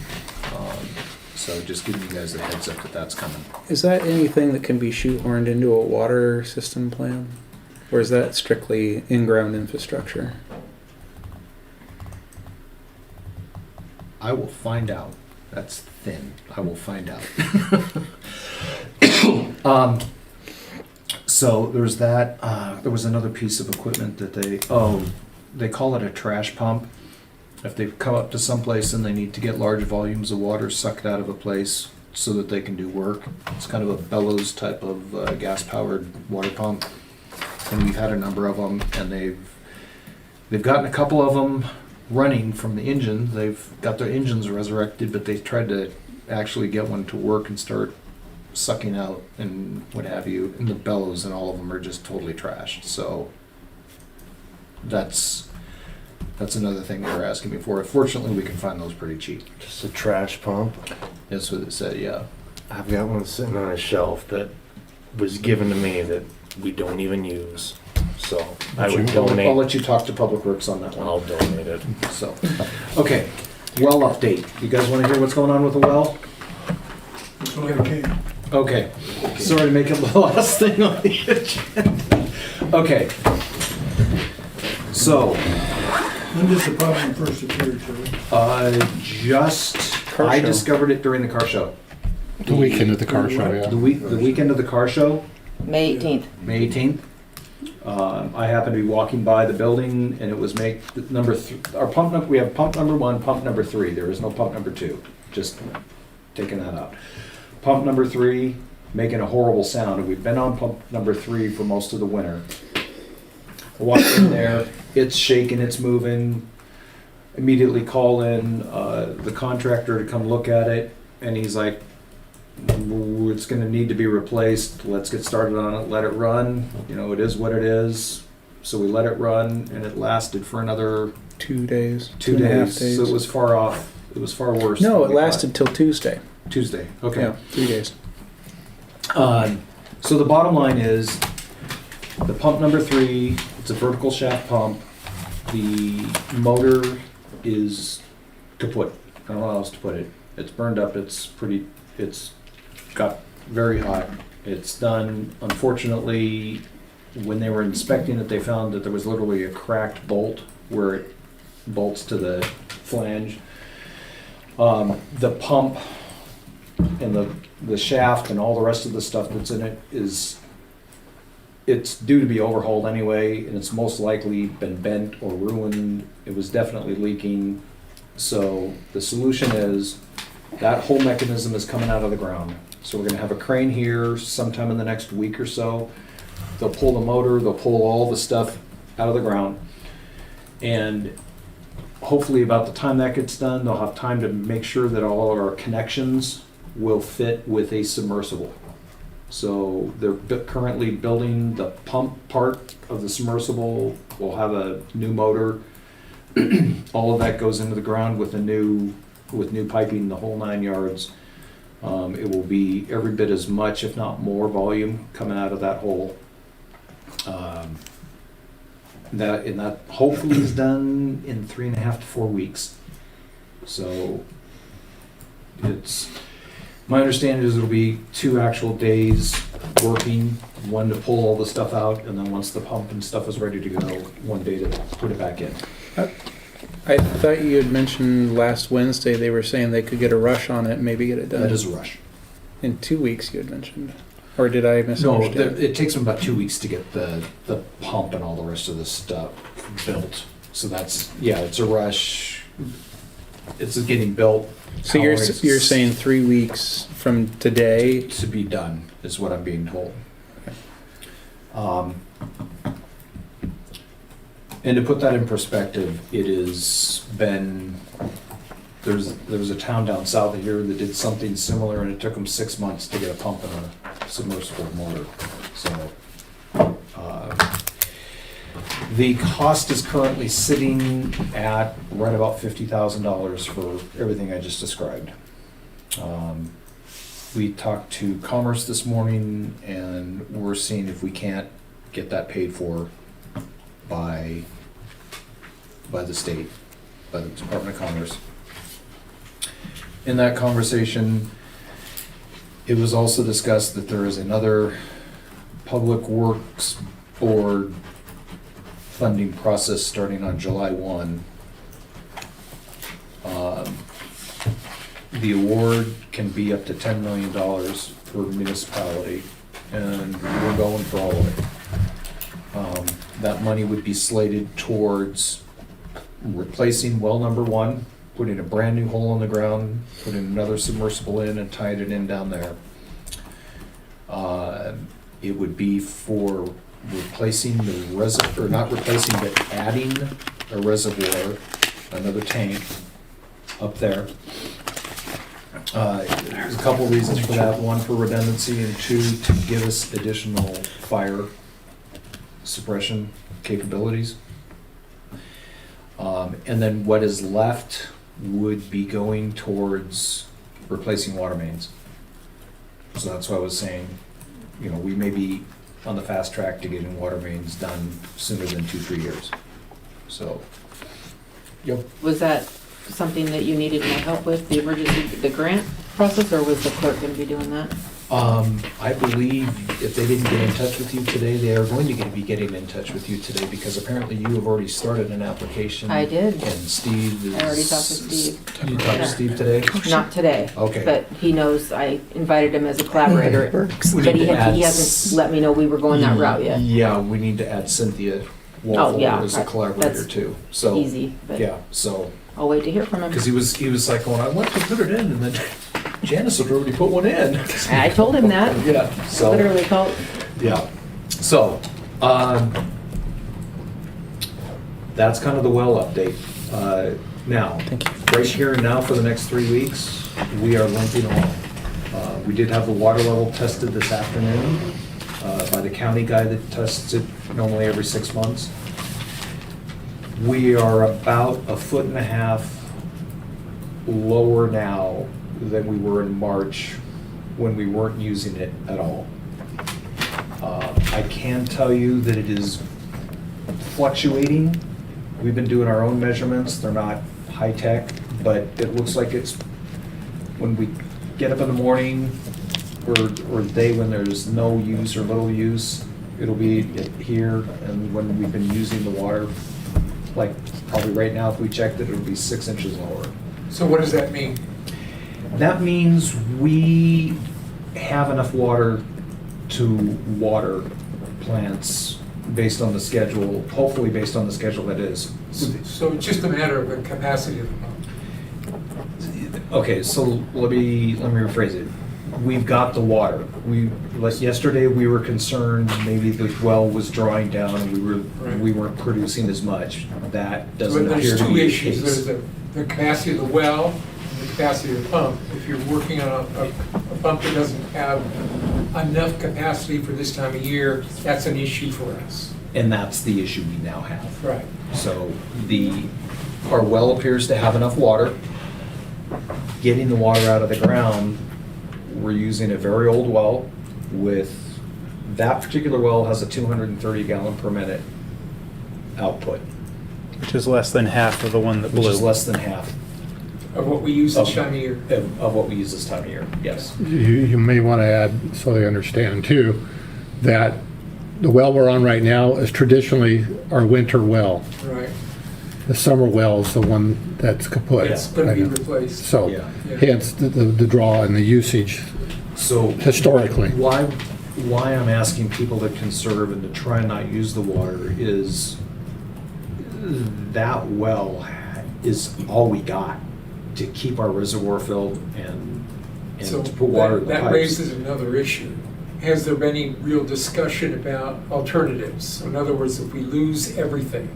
So just giving you guys a heads up that that's coming. Is that anything that can be shoehorned into a water system plan? Or is that strictly in-ground infrastructure? I will find out. That's thin. I will find out. So there's that. There was another piece of equipment that they call it a trash pump. If they come up to someplace and they need to get large volumes of water sucked out of a place so that they can do work, it's kind of a bellows type of gas-powered water pump. And we've had a number of them, and they've gotten a couple of them running from the engine. They've got their engines resurrected, but they tried to actually get one to work and start sucking out and what have you, and the bellows and all of them are just totally trashed. So that's another thing they were asking me for. Fortunately, we can find those pretty cheap. Just a trash pump. That's what it said, yeah. I've got one sitting on a shelf that was given to me that we don't even use. So I would I'll donate. let you talk to Public Works on that one. I'll donate it. So, okay, well update. You guys want to hear what's going on with the well? That's what I came. Okay, sorry to make it the last thing on the agenda. Okay, so, When does the problem first appear, Joey? I discovered it during the car show. The weekend of the car show, yeah. The weekend of the car show, May 18th. May 18th. I happened to be walking by the building, and it was our pump number. We have pump number 1, pump number 3. There is no pump number 2. Just taking that out. Pump number 3 making a horrible sound, and we've been on pump number 3 for most of the winter. I walked in there, it's shaking, it's moving. Immediately call in the contractor to come look at it, and he's like, it's going to need to be replaced. Let's get started on it. Let it run. It is what it is. So we let it run, and it lasted for another 2 days. 2.5 days. days. So it was far off. It was far worse. No, than it we lasted till Tuesday. thought. Tuesday. Okay. Yeah, 3 days. So the bottom line is, the pump number 3. It's a vertical shaft pump. The motor is kaput. I don't know how else to put it. It's burned up. It's got very hot. It's done. Unfortunately, when they were inspecting it, they found that there was literally a cracked bolt where it bolts to the flange. The pump and the shaft and all the rest of the stuff that's in it it's due to be overhauled anyway, and it's most likely been bent or ruined. It was definitely leaking. So the solution is that whole mechanism is coming out of the ground. So we're gonna have a crane here sometime in the next week or so. They'll pull the motor, they'll pull all the stuff out of the ground. And hopefully about the time that gets done, they'll have time to make sure that all our connections will fit with a submersible. So they're currently building the pump part of the submersible. We'll have a new motor. All of that goes into the ground with new piping, the whole 9 yards. It will be every bit as much, if not more, volume coming out of that hole. That hopefully is done in 3.5 to 4 weeks. So it's, my understanding is it'll be 2 actual days working, one to pull all the stuff out, and then once the pump and stuff is ready to go, 1 day to put it back in. I thought you had mentioned last Wednesday they were saying they could get a rush on it and maybe get it done. That is a rush. In 2 weeks, you had mentioned. Or did I No, misunderstand? it takes them about 2 weeks to get the pump and all the rest of the stuff built. So that's, yeah, it's a rush. It's getting built. So you're saying 3 weeks from today? To be done, is what I'm being told. And to put that in perspective, it has been, there was a town down south of here that did something similar, and it took them 6 months to get a pump and a submersible motor. So the cost is currently sitting at right about $50,000 for everything I just described. We talked to Commerce this morning, and we're seeing if we can't get that paid for by the state, by the Department of Commerce. In that conversation, it was also discussed that there is another Public Works Board funding process starting on July 1. The award can be up to $10 million per municipality, and we're going for all of it. That money would be slated towards replacing well number 1, putting a brand new hole in the ground, putting another submersible in and tying it in down there. It would be for replacing the reservoir, or not replacing, but adding a reservoir, another tank up there. There's a couple reasons for that. 1, for redundancy, and 2, to give us additional fire suppression capabilities. And then what is left would be going towards replacing water mains. So that's why I was saying, you know, we may be on the fast track to getting water mains done sooner than 2-3 years. So, yep. Was that something that you needed my help with, the emergency, the grant process, or was the clerk gonna be doing that? I believe if they didn't get in touch with you today, they are going to be getting in touch with you today, because apparently you have already started an application. I did. And Steve is... I already talked to Steve. You talked to Steve today? Not today. Okay. But he knows I invited him as a collaborator. Works. We But need he to add hasn't let me know we were going that route yet. Yeah, we need to add Cynthia Walford yeah, as a right. collaborator That's too. So Easy, but yeah, so I'll wait to hear from him. because he was like going, I went to put it in, and then Janice had already put one in. I told him that. Yeah. So Literally called. yeah. So that's kind of the well update. Now, right here and now for the next 3 weeks, we are limping along. We did have the water level tested this afternoon by the county guy that tests it normally every 6 months. We are about 1.5 feet lower now than we were in March when we weren't using it at all. I can tell you that it is fluctuating. We've been doing our own measurements. They're not high tech, but it looks like it's when we get up in the morning or the day when there's no use or little use, it'll be here. And when we've been using the water, like probably right now, if we checked it, it'll be 6 inches lower. So what does that mean? That means we have enough water to water plants based on the schedule, hopefully based on the schedule that is. So it's just a matter of the capacity of the pump. Okay, so let me rephrase it. We've got the water. Like yesterday, we were concerned maybe the well was drawing down and we weren't producing as much. That doesn't But appear there's to two be the issues. case. There's the capacity of the well and the capacity of the pump. If you're working on a pump that doesn't have enough capacity for this time of year, that's an issue for us. And that's the issue we now have. Right. So our well appears to have enough water. Getting the water out of the ground, we're using a very old well that particular well has a 230 gallon per minute output, Which is less than half of the one that which blew. is less than half Of what we use this time of year. of what we use this time of year, yes. You may want to add, so they understand too, that the well we're on right now is traditionally our winter well. Right. The summer well is the one that's kaput. It's gonna be right now. replaced. So, Yeah. Yeah. hence the draw and the usage So historically. why I'm asking people to conserve and to try and not use the water is that well is all we got to keep our reservoir filled and So to put water in the that pipes. raises another issue. Has there been any real discussion about alternatives? In other words, if we lose everything,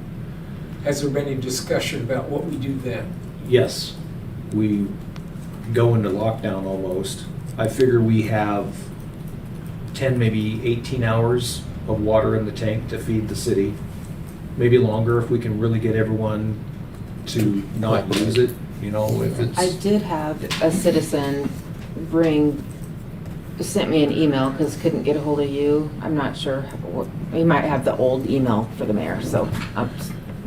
has there been any discussion about what we do then? Yes, we go into lockdown almost. I figure we have 10, maybe 18 hours of water in the tank to feed the city. Maybe longer if we can really get everyone to not use it, if it's. I did have a citizen sent me an email because couldn't get a hold of you. I'm not sure. You might have the old email for the mayor, so I'm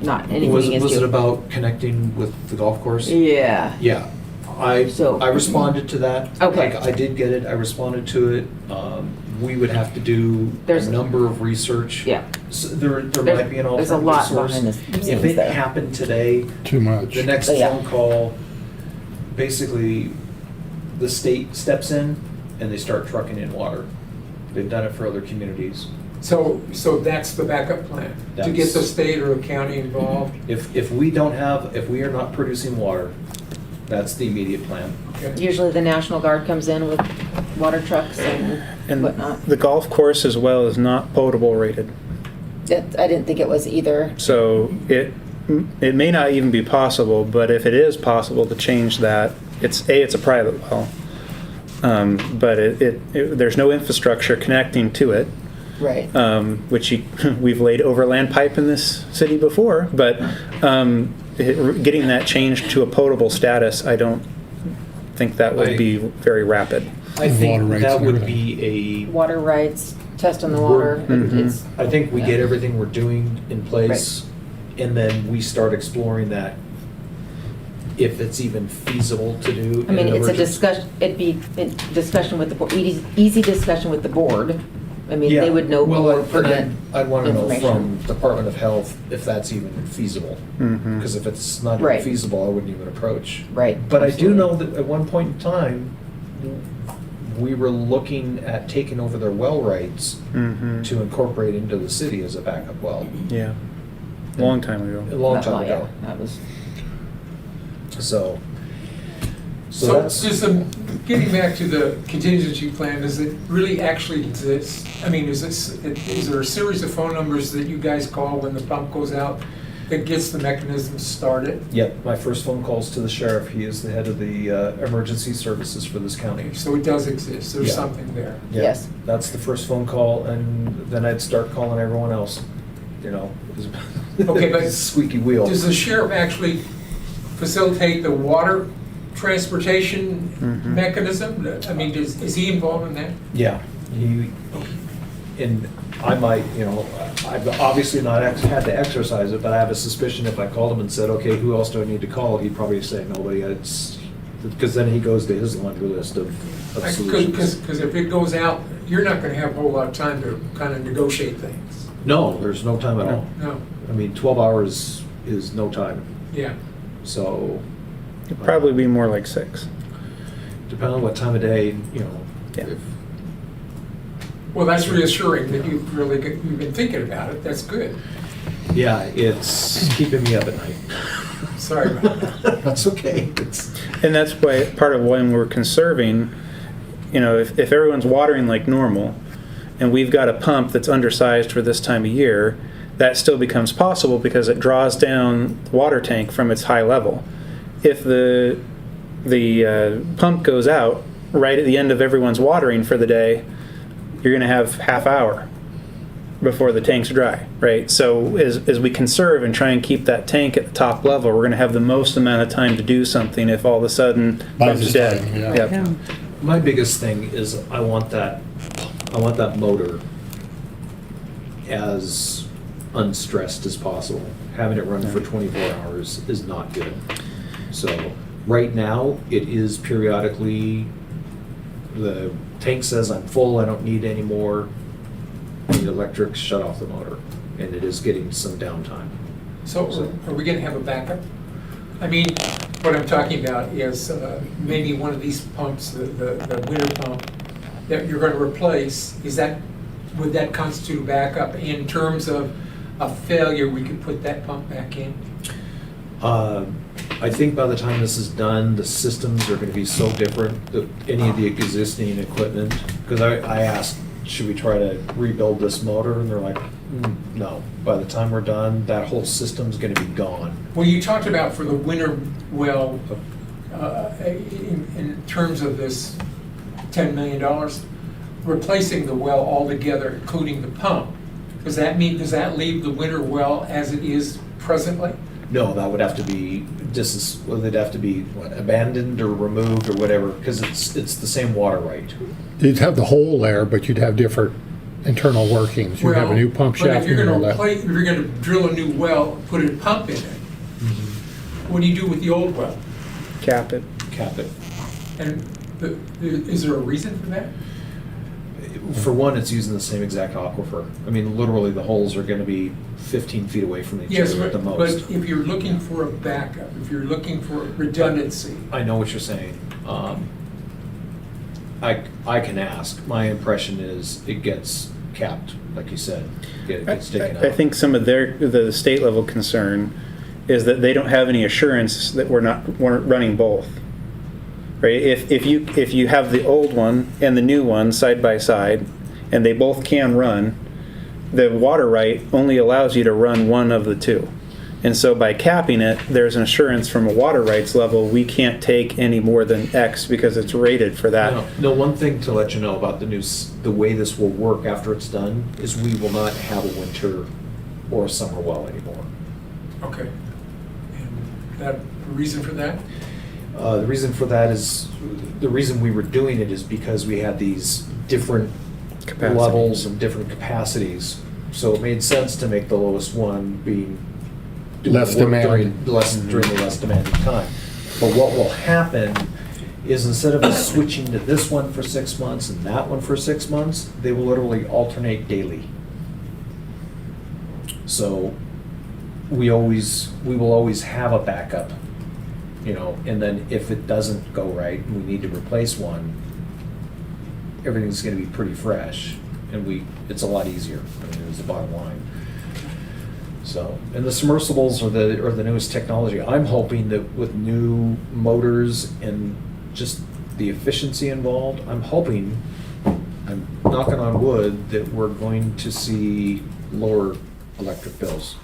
not anything Was against you. it about connecting with the golf course? Yeah. Yeah, I So- responded to that. Okay. Like, I did get it, I responded to it. We would have to do There's- a number of research. Yeah. So there might be an There's a alternative lot source. behind the If scenes it there. happened today, Too much. the next Yeah. phone call, basically, the state steps in and they start trucking in water. They've done it for other communities. So that's the backup plan, to get the state or the county involved? If we are not producing water, that's the immediate plan. Okay. Usually the National Guard comes in with water trucks and And whatnot. the golf course as well is not potable rated. I didn't think it was either. So it may not even be possible, but if it is possible to change that, it's a private well. But there's no infrastructure connecting to it, Right. which we've laid overland pipe in this city before, but getting that changed to a potable status, I don't think that would be very rapid. I Water think rights that and would everything. be Water rights, testing the water. Mhm. It's, I think we get everything we're doing in place, and then we start exploring that, if it's even feasible to do. I mean, in an it's a emergency. discussion, it'd be a discussion with the board, easy discussion with the board. I mean, they would know Well, more for the I'd want to know information. from Department of Health if that's even feasible. Mhm. Because if it's not even Right. feasible, I wouldn't even approach. Right. But I do absolutely. know that at one point in time, we were looking at taking over their well rights Mhm. to incorporate into the city as a backup well, Yeah, long time a ago. long That- time yeah, ago. That was, So So that's, getting back to the contingency plan, does it really actually exist? I mean, is there a series of phone numbers that you guys call when the pump goes out that gets the mechanism started? yep, my first phone call's to the sheriff. He is the head of the emergency services for this county. So it does exist, there's Yeah. something there. Yeah, Yes. That's the first phone call, and then I'd start calling everyone else, Okay, but Squeaky wheel. Does the sheriff actually facilitate the water transportation Mhm. mechanism? I mean, is he involved in that? Yeah, and I might, I've obviously not had to exercise it, but I have a suspicion if I called him and said, okay, who else do I need to call? He'd probably say nobody. Because then he goes to his laundry list of solutions. Because if it goes out, you're not going to have a whole lot of time to kind of negotiate things. No, there's no time at all. No, I mean, 12 hours is no time, yeah. so. It'd probably be more like 6. Depending on what time of day, Yeah. if- Well, that's reassuring that you've been thinking about it, that's good. yeah, it's keeping me up at night. Sorry about that. That's okay. And that's why part of when we're conserving, if everyone's watering like normal, and we've got a pump that's undersized for this time of year, that still becomes possible because it draws down the water tank from its high level. If the the pump goes out right at the end of everyone's watering for the day, you're going to have half hour before the tank's dry, right? So as we conserve and try and keep that tank at the top level, we're going to have the most amount of time to do something if all of a sudden pump's Buys dead. time, yeah. Yep. Yeah. My biggest thing is I want that motor as unstressed as possible. Having it run for 24 hours is not good. So right now, it is periodically, the tank says I'm full, I don't need any more. The electric shut off the motor, and it is getting some downtime. So are we gonna have a backup? I mean, what I'm talking about is maybe one of these pumps, the winter pump that you're gonna replace, would that constitute a backup in terms of a failure, we could put that pump back in? I think by the time this is done, the systems are gonna be so different, that any of the existing equipment, because I asked, should we try to rebuild this motor? And they're like, no. By the time we're done, that whole system's gonna be gone. Well, you talked about for the winter well, in terms of this $10 million, replacing the well altogether, including the pump. Does that leave the winter well as it is presently? No, that would have to be, they'd have to be abandoned or removed or whatever, because it's the same water right. You'd have the hole there, but you'd have different internal workings. You'd have a new pump But if shaft you're and all gonna that. if you're gonna drill a new well, put a pump in it, what do you do with the old well? Cap it. Cap it. And is there a reason for that? For one, it's using the same exact aquifer. I mean, literally, the holes are gonna be 15 feet away from each Yes, other at the but most. if you're looking for a backup, if you're looking for redundancy, I know what you're saying. I can ask. My impression is it gets capped, like you said. It gets taken out. I think some of the state level concern is that they don't have any assurance that we're running both. Right? If you have the old one and the new one side by side, and they both can run, the water right only allows you to run one of the two. And so by capping it, there's an assurance from a water rights level, we can't take any more than X because it's rated for that. No, one thing to let you know about the way this will work after it's done is we will not have a winter or a summer well anymore. okay. And that reason for that? The reason for that is, the reason we were doing it is because we had these different Capacity. levels and different capacities. So it made sense to make the lowest one being doing Less work demand. during the less demanding time. But what will happen is instead of us switching to this one for 6 months and that one for 6 months, they will literally alternate daily. So we will always have a backup, and then if it doesn't go right, and we need to replace one, everything's gonna be pretty fresh, and it's a lot easier, is the bottom line. So, and the submersibles are the newest technology. I'm hoping that with new motors and just the efficiency involved, I'm knocking on wood, that we're going to see lower electric bills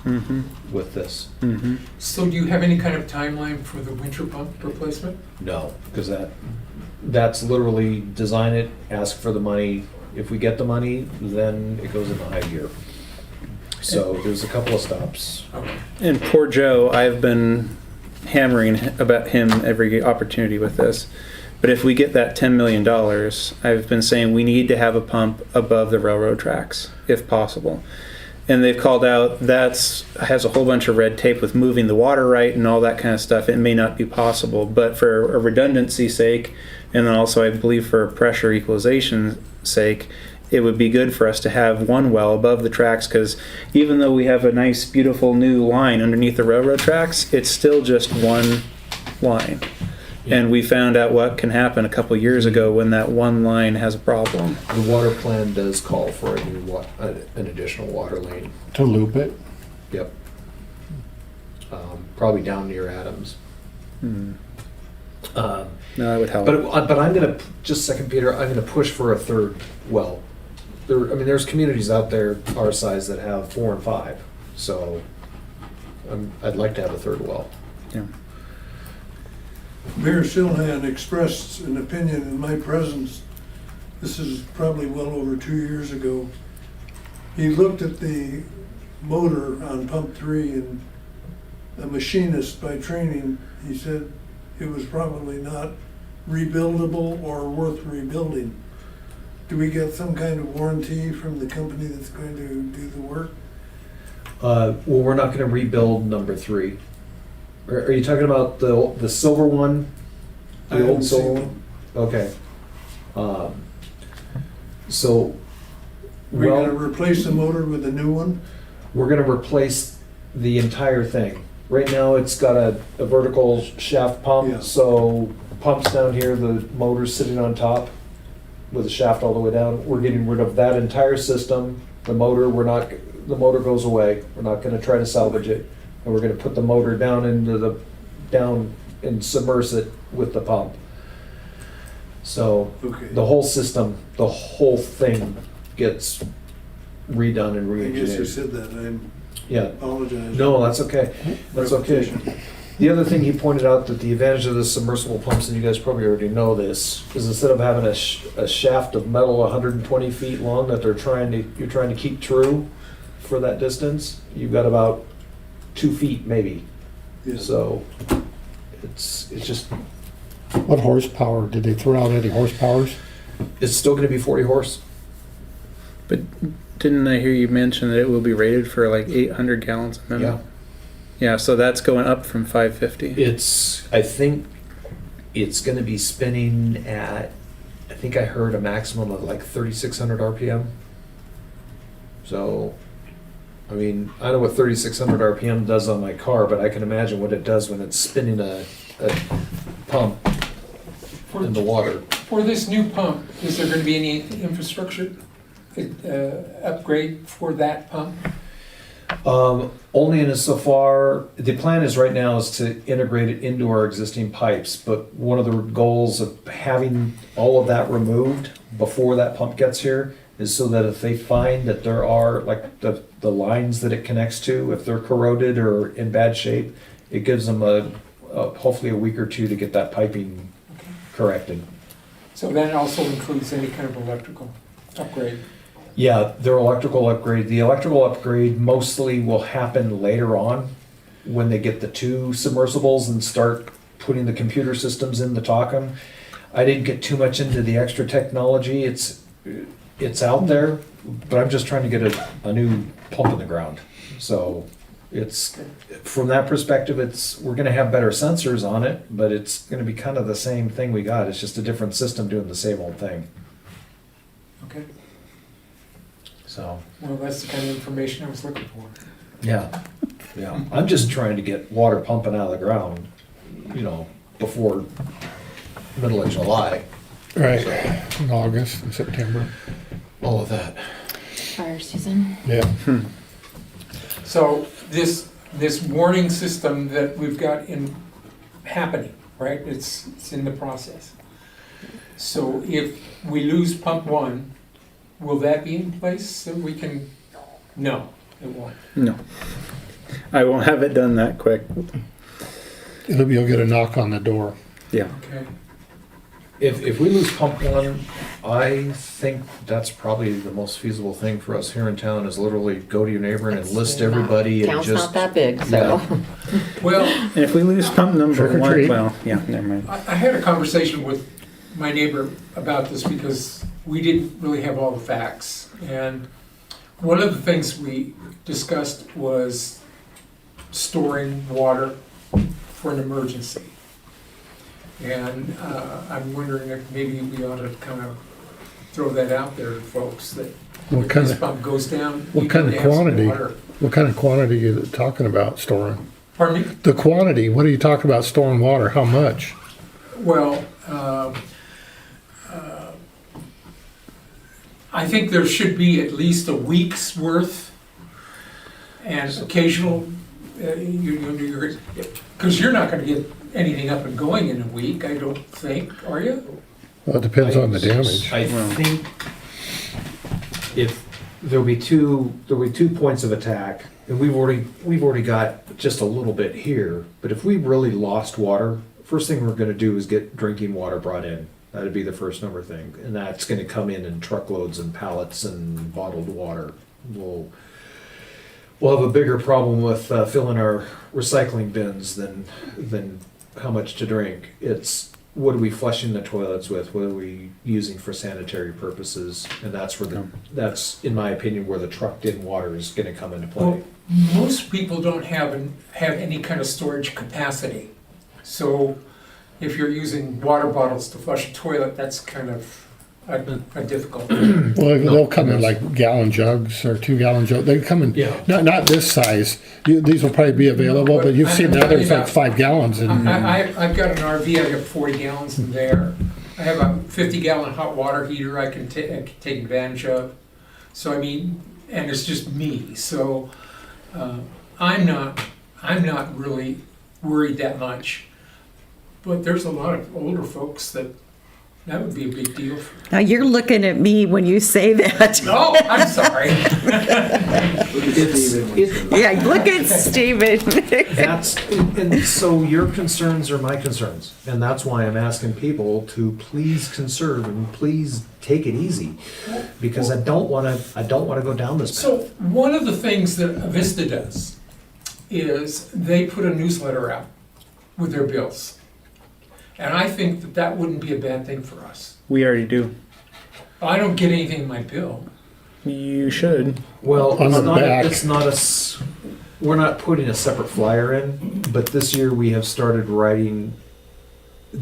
with this. Mm-hmm. So do you have any kind of timeline for the winter pump replacement? No, because that's literally design it, ask for the money. If we get the money, then it goes into high gear. So there's a couple of stops. Okay. And poor Joe, I've been hammering about him every opportunity with this. But if we get that $10 million, I've been saying we need to have a pump above the railroad tracks, if possible. And they've called out has a whole bunch of red tape with moving the water right and all that kind of stuff. It may not be possible, but for a redundancy sake, and then also I believe for a pressure equalization sake, it would be good for us to have one well above the tracks, because even though we have a nice, beautiful new line underneath the railroad tracks, it's still just one line. And we found out what can happen a couple years ago when that one line has a problem. The water plan does call for an additional water lane. To loop it. Yep. Probably down near Adams. No, that would help. But I'm gonna, just a second, Peter, I'm gonna push for a third well. There's communities out there our size that have 4 and 5, so I'd like to have a third well. Yeah. Mayor Silhan expressed an opinion in my presence. This is probably well over 2 years ago. He looked at the motor on pump 3, and a machinist by training, he said it was probably not rebuildable or worth rebuilding. Do we get some kind of warranty from the company that's going to do the work? Well, we're not gonna rebuild number 3. Are you talking about the silver one? I The haven't old silver seen one? Okay. So, We're gonna well, replace the motor with a new one? we're gonna replace the entire thing. Right now, it's got a vertical shaft Yeah. pump, so pumps down here, the motor's sitting on top with the shaft all the way down. We're getting rid of that entire system. The motor, the motor goes away. We're not gonna try to salvage it. And we're gonna put the motor down and submerge it with the pump. So, Okay. the whole system, the whole thing gets redone and I guess you re-engineered. said that, I Yeah, apologize. no, that's okay. That's okay. Repetition. The other thing he pointed out, that the advantage of the submersible pumps, and you guys probably already know this, is instead of having a shaft of metal 120 feet long that you're trying to keep true for that distance, you've got about 2 feet maybe. Yeah. So it's just, What horsepower, did they throw out any horsepowers? it's still gonna be 40 horse. But didn't I hear you mention that it will be rated for like 800 gallons a minute? Yeah. Yeah, so that's going up from 550. I think it's gonna be spinning at, I think I heard a maximum of like 3,600 RPM. So, I mean, I know what 3,600 RPM does on my car, but I can imagine what it does when it's spinning a pump For, in the water. for this new pump, is there gonna be any infrastructure upgrade for that pump? Only in insofar, the plan is right now is to integrate it into our existing pipes, but one of the goals of having all of that removed before that pump gets here is so that if they find that there are, like the lines that it connects to, if they're corroded or in bad shape, it gives them hopefully a week or two to get that piping corrected. So that also includes any kind of electrical upgrade? Yeah, their electrical upgrade. The electrical upgrade mostly will happen later on when they get the 2 submersibles and start putting the computer systems in to talk them. I didn't get too much into the extra technology. It's out there, but I'm just trying to get a new pump in the ground. So it's, from that perspective, we're gonna have better sensors on it, but it's gonna be kind of the same thing we got. It's just a different system doing the same old thing. Okay, So. well, that's the kind of information I was looking for. Yeah, yeah. I'm just trying to get water pumping out of the ground, before middle of July, Right, in August and September. all of that. Fire season. Yeah. So this warning system that we've got happening, right? It's in the process. So if we lose pump 1, will that be in place so we can? No, it won't. No. I won't have it done that quick. You'll get a knock on the door. Yeah. Okay. If we lose pump 1, I think that's probably the most feasible thing for us here in town, is literally go to your neighbor and enlist everybody and Town's just. not that big, so. Yeah. Well, And if we lose pump number Trick or 1, treat. well, yeah, never mind. I had a conversation with my neighbor about this because we didn't really have all the facts. And one of the things we discussed was storing water for an emergency. And I'm wondering if maybe we ought to kind of throw that out there to folks, that What if kind this of, pump goes down, what we kind need of to have some quantity? water. What kind of quantity are you talking about storing? Pardon me? The quantity, what are you talking about storing water? How much? Well, I think there should be at least a week's worth, and occasional, because you're not gonna get anything up and going in a week, I don't think, are you? Well, it depends on the damage. I think if there'll be two points of attack, and we've already got just a little bit here, but if we really lost water first thing we're gonna do is get drinking water brought in. That'd be the first number thing, and that's gonna come in truckloads and pallets and bottled water. We'll have a bigger problem with filling our recycling bins than how much to drink. It's what are we flushing the toilets with? What are we using for sanitary purposes? And that's where that's, in my opinion, where the trucked in water is gonna come into play. Well, most people don't have any kind of storage capacity. So if you're using water bottles to flush a toilet, that's kind of a difficult thing. Well, they'll come in like gallon jugs or 2-gallon jugs. They come in, Yeah. not this size. These will probably be available, but you've seen the others like 5 gallons. And I've got an RV, I got 40 gallons in there. I have a 50-gallon hot water heater I can take advantage of. So I mean, and it's just me, so I'm not really worried that much. But there's a lot of older folks that would be a big deal for. Now you're looking at me when you say that. No, I'm sorry. Yeah, look at Steven. That's, and so your concerns are my concerns, and that's why I'm asking people to please conserve and please take it easy, because I don't wanna go down this path. So one of the things that Avista does is they put a newsletter out with their bills. And I think that wouldn't be a bad thing for us. We already do. I don't get anything in my bill. You should. Well, On it's the not, back. it's not we're not putting a separate flyer in, but this year we have started writing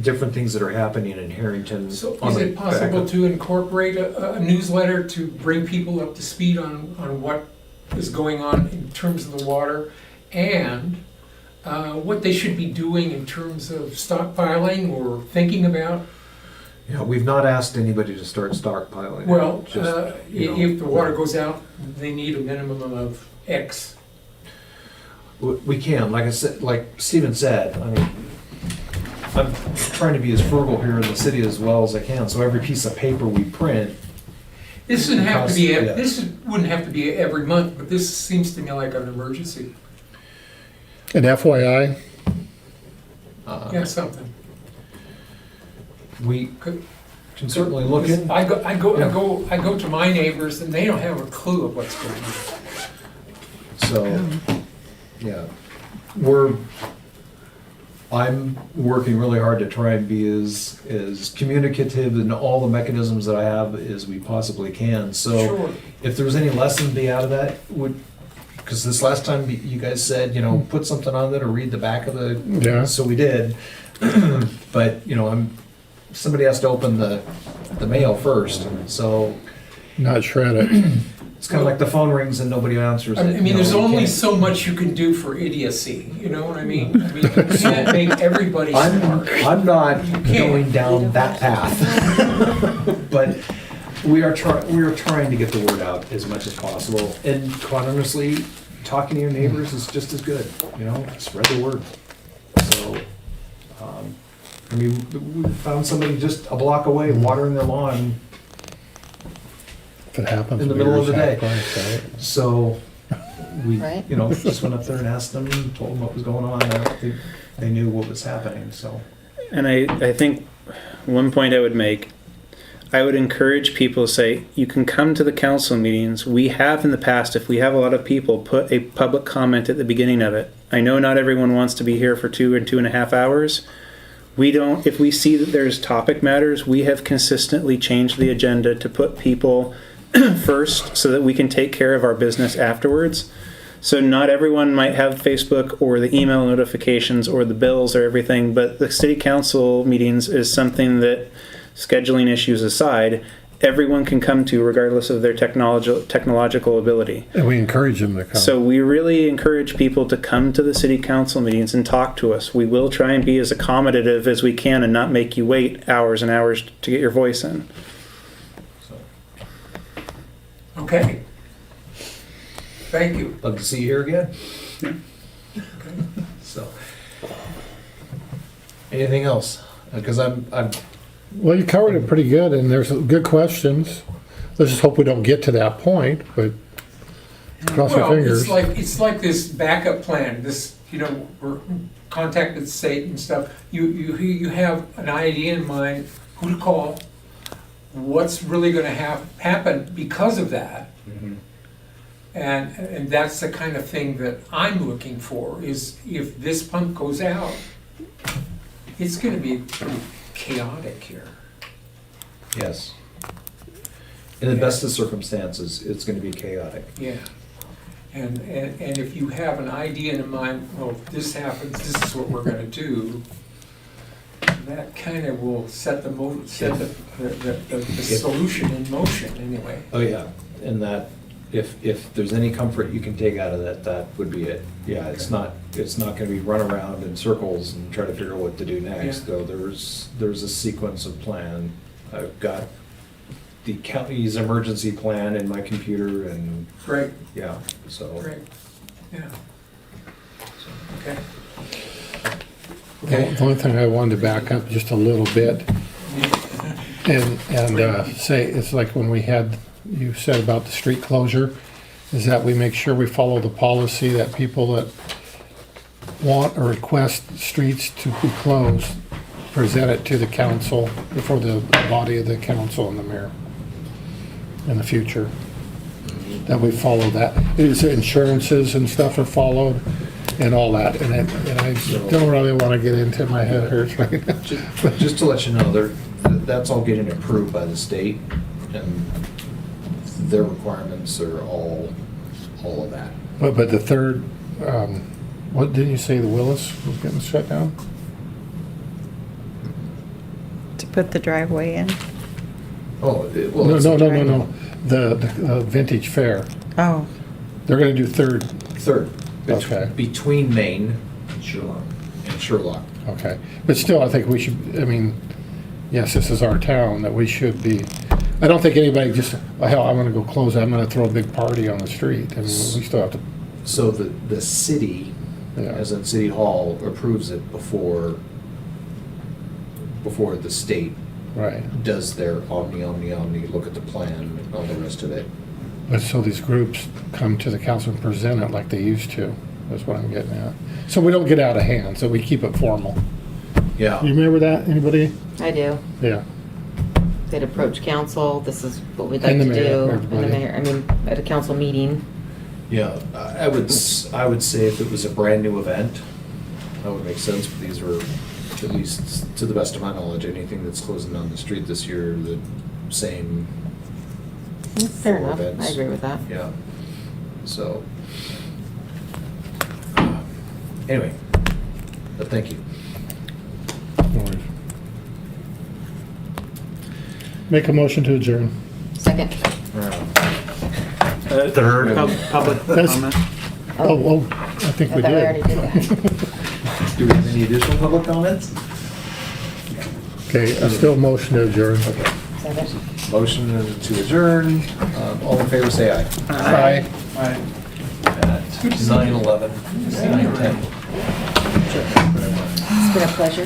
different things that are happening in Harrington. So on is the it possible back. to incorporate a newsletter to bring people up to speed on what is going on in terms of the water and what they should be doing in terms of stockpiling or thinking about? Yeah, we've not asked anybody to start stockpiling. Well, Just, you know, if the water goes out, they need a minimum of X. We can, like I said, like Steven said, I mean, I'm trying to be as frugal here in the city as well as I can, so every piece of paper we print. This wouldn't have to be, Yeah. this wouldn't have to be every month, but this seems to me like an emergency. And FYI, Yeah, something. We Could- can certainly look in. I go to my neighbors and they don't have a clue of what's going on. So, yeah, I'm working really hard to try and be as communicative in all the mechanisms that I have as we possibly can. So Sure. if there was any lesson to be out of that, because this last time you guys said, put something on it or read the back of the, Yeah. so we did. But, somebody has to open the mail first, so not shred it. it's kind of like the phone rings and nobody answers it. I mean, there's you only can't- so much you can do for idiocy, you know what I mean? I mean, you can't make everybody smart. I'm not can't. going down that path. But we are trying to get the word out as much as possible. And quite honestly, talking to your neighbors is just as good, spread the word. So, we found somebody just a block away watering their lawn. If it happens, In the we middle of the just day. have price, right? So we, Right. just went up there and asked them, told them what was going on. They knew what was happening, so. And I think one point I would make, I would encourage people to say, you can come to the council meetings. We have in the past, if we have a lot of people, put a public comment at the beginning of it. I know not everyone wants to be here for 2.5 hours. If we see that there's topic matters, we have consistently changed the agenda to put people first so that we can take care of our business afterwards. So not everyone might have Facebook or the email notifications or the bills or everything, but the city council meetings is something that, scheduling issues aside, everyone can come to regardless of their technological ability. And we encourage them to come. So we really encourage people to come to the city council meetings and talk to us. We will try and be as accommodative as we can and not make you wait hours and hours to get your voice in. Okay. Thank you. Love to see you here again. So, anything else? Because I'm Well, you covered it pretty good, and there's good questions. Let's just hope we don't get to that point, but cross your Well, fingers. it's like this backup plan, contacted the state and stuff, you have an idea in mind who to call, what's really gonna happen because of that. And that's the kind of thing that I'm looking for, is if this pump goes out, it's gonna be pretty chaotic here. Yes. In the best of circumstances, it's gonna be chaotic. Yeah. And if you have an idea in mind, well, if this happens, this is what we're gonna do, that kind of will set the solution in motion anyway. Oh, yeah, and that, if there's any comfort you can take out of that, that would be it. Yeah, it's not gonna be run around in circles and try to figure out what to do next, Yeah. though there's a sequence of plan. I've got the county's emergency plan in my computer and, Great, yeah, so. great, yeah. Okay. The only thing I wanted to back up just a little bit and say, it's like when we had, you said about the street closure, is that we make sure we follow the policy that people that want or request streets to be closed, present it to the council before the body of the council and the mayor in the future. That we follow that. Is insurances and stuff are followed and all that. And I don't really want to get into, my head hurts right now. Just to let you know, that's all getting approved by the state, and their requirements are all of that. But the third, what didn't you say, the Willis was getting shut down? To put the driveway in? Oh, well, No, it's no. The Vintage Fair. Oh, They're gonna do third. third, Okay. between Maine and Sherlock. Okay. But still, I think we should, I mean, yes, this is our town, that we should be, I don't think anybody just, oh, hell, I'm gonna go close it, I'm gonna throw a big party on the street. I mean, we still have to, So the city, Yeah. as in City Hall, approves it before the state right. does their omni, look at the plan, and all the rest of it. But so these groups come to the council and present it like they used to, that's what I'm getting at. So we don't get out of hand, so we keep it formal. Yeah. You remember that, anybody? I do. Yeah. They'd approach council, this is what we'd like And the to mayor, do. And the everybody. mayor, I mean, at a council meeting. Yeah, I would say if it was a brand new event, that would make sense, but these are, at least to the best of my knowledge, anything that's closing down the street this year, the same. Fair four enough, I events. agree with that. Yeah, so. Anyway, but thank you. No worries. Make a motion to adjourn. Second. Third. Public That's- comment. Oh, I think I we thought we already did. did that. Do we have any additional public comments? Okay, I still motion to adjourn. Second. Motion to adjourn, all in favor say aye. Aye. At 9:11, 9:10. It's been a pleasure.